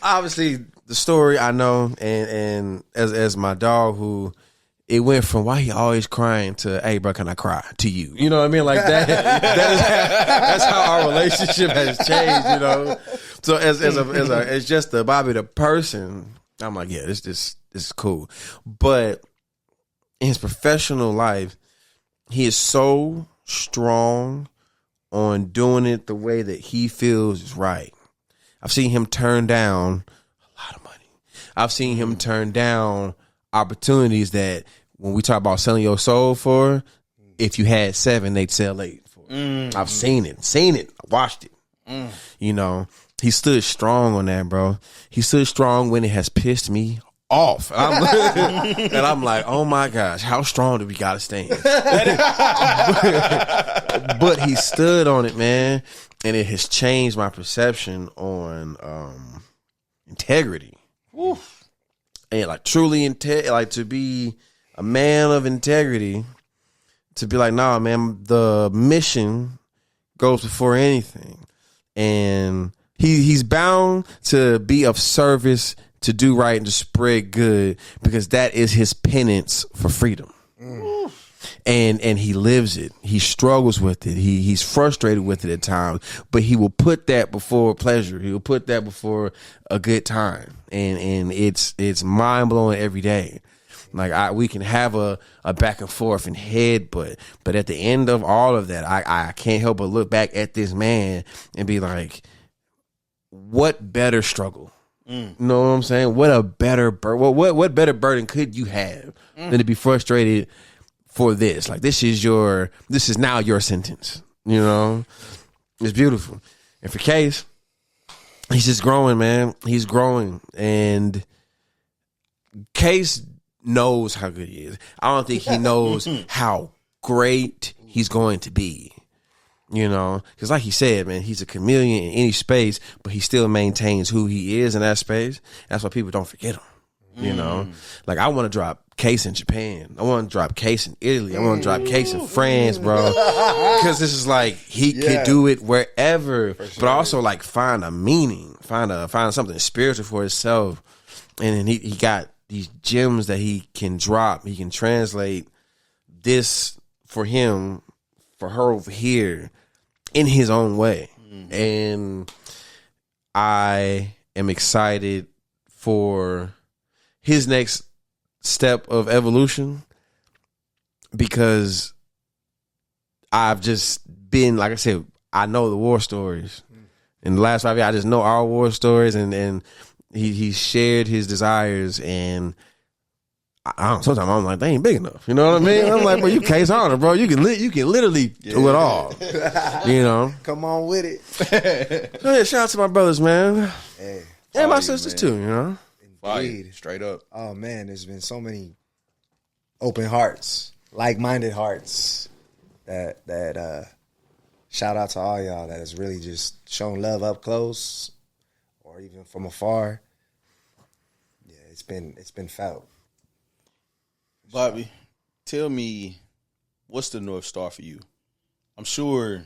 C: obviously the story I know, and as my dog, who it went from why he always crying to, hey bro, can I cry to you? You know what I mean? Like that's how our relationship has changed, you know. So as just the Bobby the person, I'm like, yeah, this is cool. But in his professional life, he is so strong on doing it the way that he feels is right. I've seen him turn down a lot of money. I've seen him turn down opportunities that when we talk about selling your soul for, if you had 7, they'd sell 8 for. I've seen it, watched it. You know, he stood strong on that, bro. He stood strong when it has pissed me off. And I'm like, oh my gosh, how strong do we gotta stand? But he stood on it, man, and it has changed my perception on integrity. Oof. And like truly like to be a man of integrity, to be like, nah, man, the mission goes before anything. And he's bound to be of service, to do right and to spread good, because that is his penance for freedom. And he lives it. He struggles with it. He's frustrated with it at times, but he will put that before pleasure. He will put that before a good time. And it's mind blowing every day. Like we can have a back and forth and head, but at the end of all of that, I can't help but look back at this man and be like, what better struggle? You know what I'm saying? What a better what better burden could you have than to be frustrated for this? Like this is now your sentence. You know, it's beautiful. And for Case, he's just growing, man. He's growing, and Case knows how good he is. I don't think he knows how great he's going to be. You know, because like he said, man, he's a chameleon in any space, but he still maintains who he is in that space. That's why people don't forget him. You know, like I want to drop Case in Japan. I want to drop Case in Italy. I want to drop Case in France, bro. Because this is like he can do it wherever, sure. But also like find a meaning, find something spiritual for himself. And then he got these gems that he can drop. He can translate this for him, for her over here, in his own way. And I am excited for his next step of evolution, because I've just been, like I said, I know the war stories. In the last 5 years, I just know our war stories, and he shared his desires, and I don't, sometimes I'm like, they ain't big enough. You know what I mean? I'm like, bro, you Case Arnold, bro. You can literally do it all. You know?
A: Come on with it.
C: So yeah, shout out to my brothers, man.
A: Hey,
C: and my sisters too, you know?
B: Indeed. Straight up.
A: Oh man, there's been so many open hearts, like-minded hearts that shout out to all y'all that has really just shown love up close or even from afar. Yeah, it's been felt.
B: Bobby, tell me, what's the North Star for you? I'm sure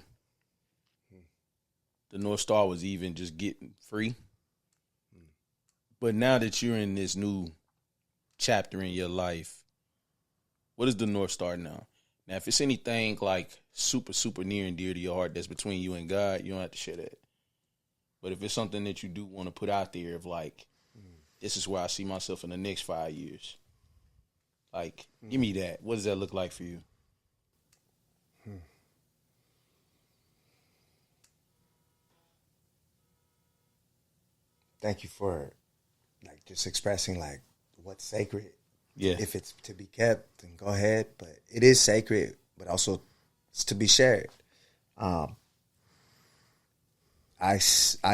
B: the North Star was even just getting free. But now that you're in this new chapter in your life, what is the North Star now? Now, if it's anything like super, super near and dear to your heart that's between you and God, you don't have to share that. But if it's something that you do want to put out there of like, this is where I see myself in the next 5 years. Like, give me that. What does that look like for you?
A: Thank you for like just expressing like what's sacred.
B: Yeah.
A: If it's to be kept, then go ahead. But it is sacred, but also it's to be shared. I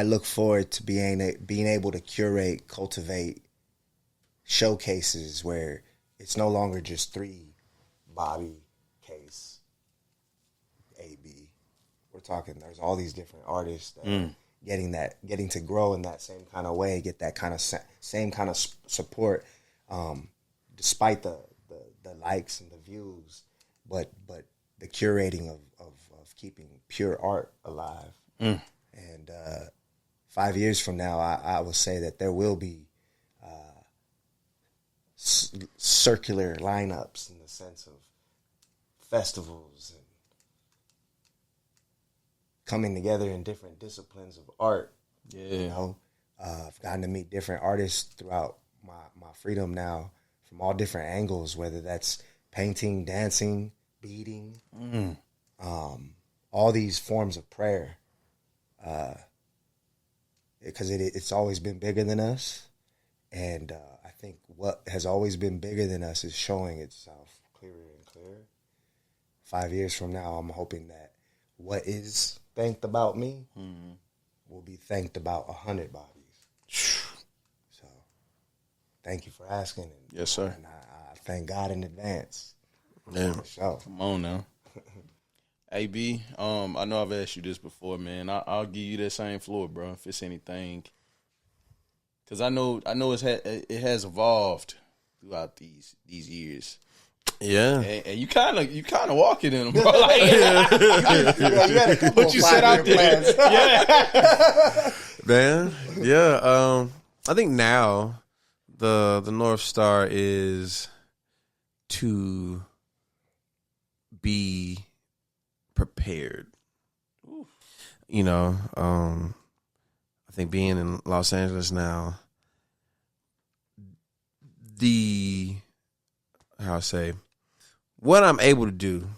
A: look forward to being able to curate, cultivate showcases where it's no longer just 3 Bobby, Case, AB. We're talking there's all these different artists that are getting to grow in that same kind of way, get that kind of same kind of support, despite the likes and the views, but the curating of keeping pure art alive. And 5 years from now, I will say that there will be circular lineups in the sense of festivals and coming together in different disciplines of art.
B: Yeah.
A: You know, I've gotten to meet different artists throughout my freedom now from all different angles, whether that's painting, dancing, beading, all these forms of prayer. Because it's always been bigger than us. And I think what has always been bigger than us is showing itself clearer and clearer. 5 years from now, I'm hoping that what is thanked about me will be thanked about 100 Bobbies. So thank you for asking. And,
B: yes, sir.
A: And I thank God in advance.
C: Yeah.
A: For sure.
B: Come on now. AB, I know I've asked you this before, man. I'll give you that same floor, bro, if it's anything. Because I know it has evolved throughout these years.
C: Yeah.
B: And you kind of walking in them, bro. Like,
A: You had a couple
B: what you said out there. Yeah.
C: Man, yeah. I think now the North Star is to be prepared. Ooh. You know, I think being in Los Angeles now, what I'm able to do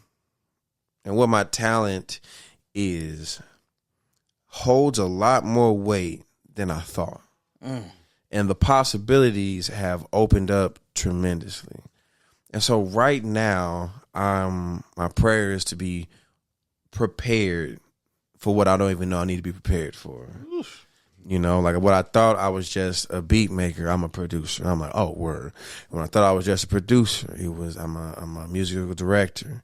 C: and what my talent is holds a lot more weight than I thought. And the possibilities have opened up tremendously. And so right now, my prayer is to be prepared for what I don't even know I need to be prepared for. Oof. You know, like what I thought I was just a beat maker, I'm a producer. I'm like, oh, word. When I thought I was just a producer, I'm a musical director.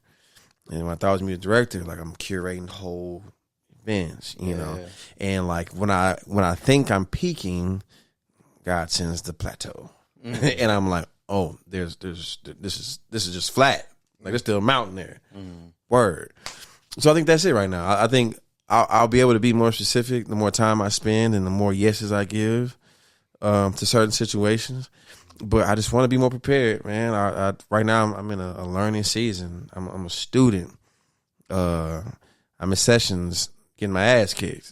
C: And when I thought I was a music director, like I'm curating whole events, you know. And like when I think I'm peaking, God sends the plateau. And I'm like, oh, this is just flat. Like there's still a mountain there. Word. So I think that's it right now. I think I'll be able to be more specific the more time I spend and the more yeses I give to certain situations. But I just want to be more prepared, man. Right now I'm in a learning season. I'm a student. I'm in sessions getting my ass kicked.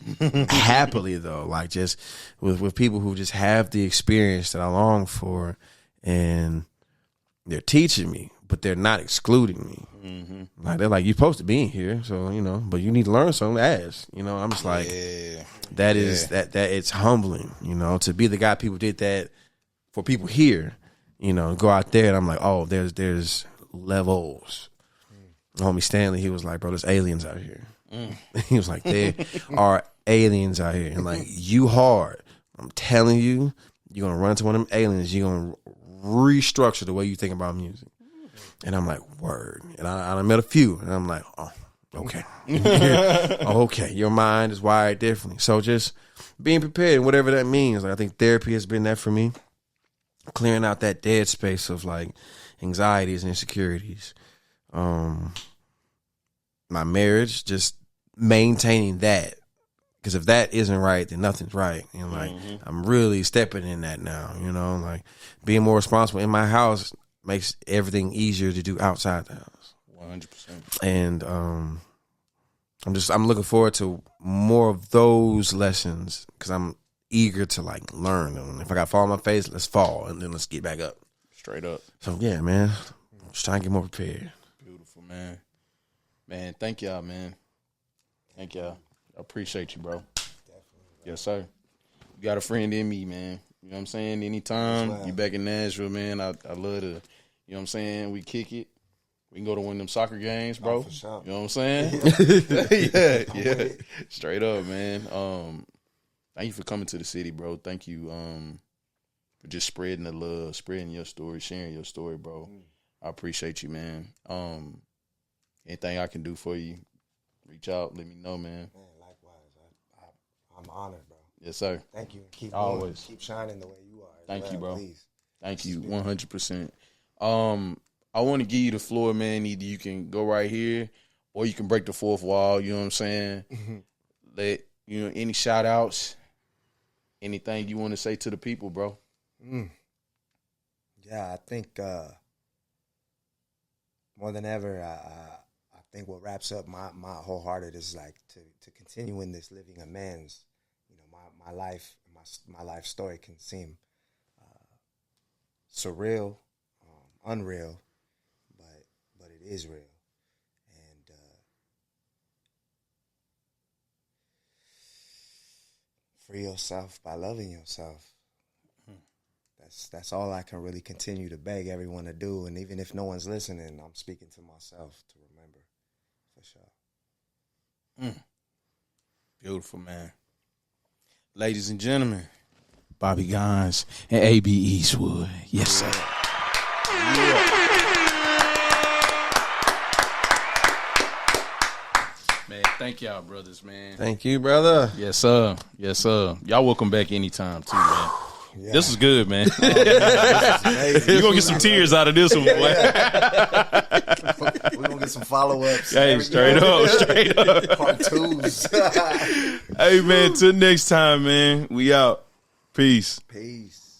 C: Happily though, like just with people who just have the experience that I long for, and they're teaching me. but they're not excluding me. Like they're like, you're supposed to be in here, so but you need to learn something. Ask, I'm just like, that is that it's humbling, to be the guy people did that for people here, go out there and I'm like, oh, there's levels. Homie Stanley, he was like, bro, there's aliens out here. He was like, there are aliens out here, and like, you hard. I'm telling you, you're gonna run into one of them aliens. You're gonna restructure the way you think about music. And I'm like, word. And I met a few, and I'm like, oh, okay. Okay, your mind is wired differently. So just being prepared, whatever that means. Like, I think therapy has been that for me, clearing out that dead space of like anxieties and insecurities. My marriage, just maintaining that, because if that isn't right, then nothing's right. And like, I'm really stepping in that now. Like being more responsible in my house makes everything easier to do outside the house.
B: 100%.
C: And I'm looking forward to more of those lessons, because I'm eager to like learn them. If I got to fall on my face, let's fall, and then let's get back up.
B: Straight up.
C: So yeah, man, just trying to get more prepared.
B: Beautiful, man. Man, thank y'all, man. Thank y'all. I appreciate you, bro. Definitely. Yes, sir. You got a friend in me, man. You know what I'm saying? Anytime you back in Nashville, man, I love to, you know what I'm saying? We kick it. We can go to one of them soccer games, bro.
A: Oh, for sure.
B: You know what I'm saying? Yeah. Straight up, man. Thank you for coming to the city, bro. Thank you for just spreading the love, spreading your story, sharing your story, bro. I appreciate you, man. Anything I can do for you, reach out, let me know, man.
A: Man, likewise. I'm honored, bro.
B: Yes, sir.
A: Thank you. Keep
B: always
A: keep shining the way you are.
B: Thank you, bro.
A: Please.
B: Thank you, 100%. I want to give you the floor, man. Either you can go right here, or you can break the fourth wall. You know what I'm saying? Let any shout outs, anything you want to say to the people, bro.
A: Yeah, I think more than ever, I think what wraps up my wholehearted is like to continue in this living amends. My life, my life story can seem surreal, unreal, but it is real. And free yourself by loving yourself. That's all I can really continue to beg everyone to do. And even if no one's listening, I'm speaking to myself to remember, for sure.
B: Beautiful, man. Ladies and gentlemen, Bobby Gonz and A.B. Eastwood. Yes, sir. Man, thank y'all, brothers, man.
C: Thank you, brother.
B: Yes, sir. Yes, sir. Y'all welcome back anytime, too, man. Yeah. This is good, man. You're going to get some tears out of this one, boy.
A: We're going to get some follow-ups.
B: Hey, straight up.
A: Part twos.
B: Hey, man, till next time, man. We out. Peace.
A: Peace.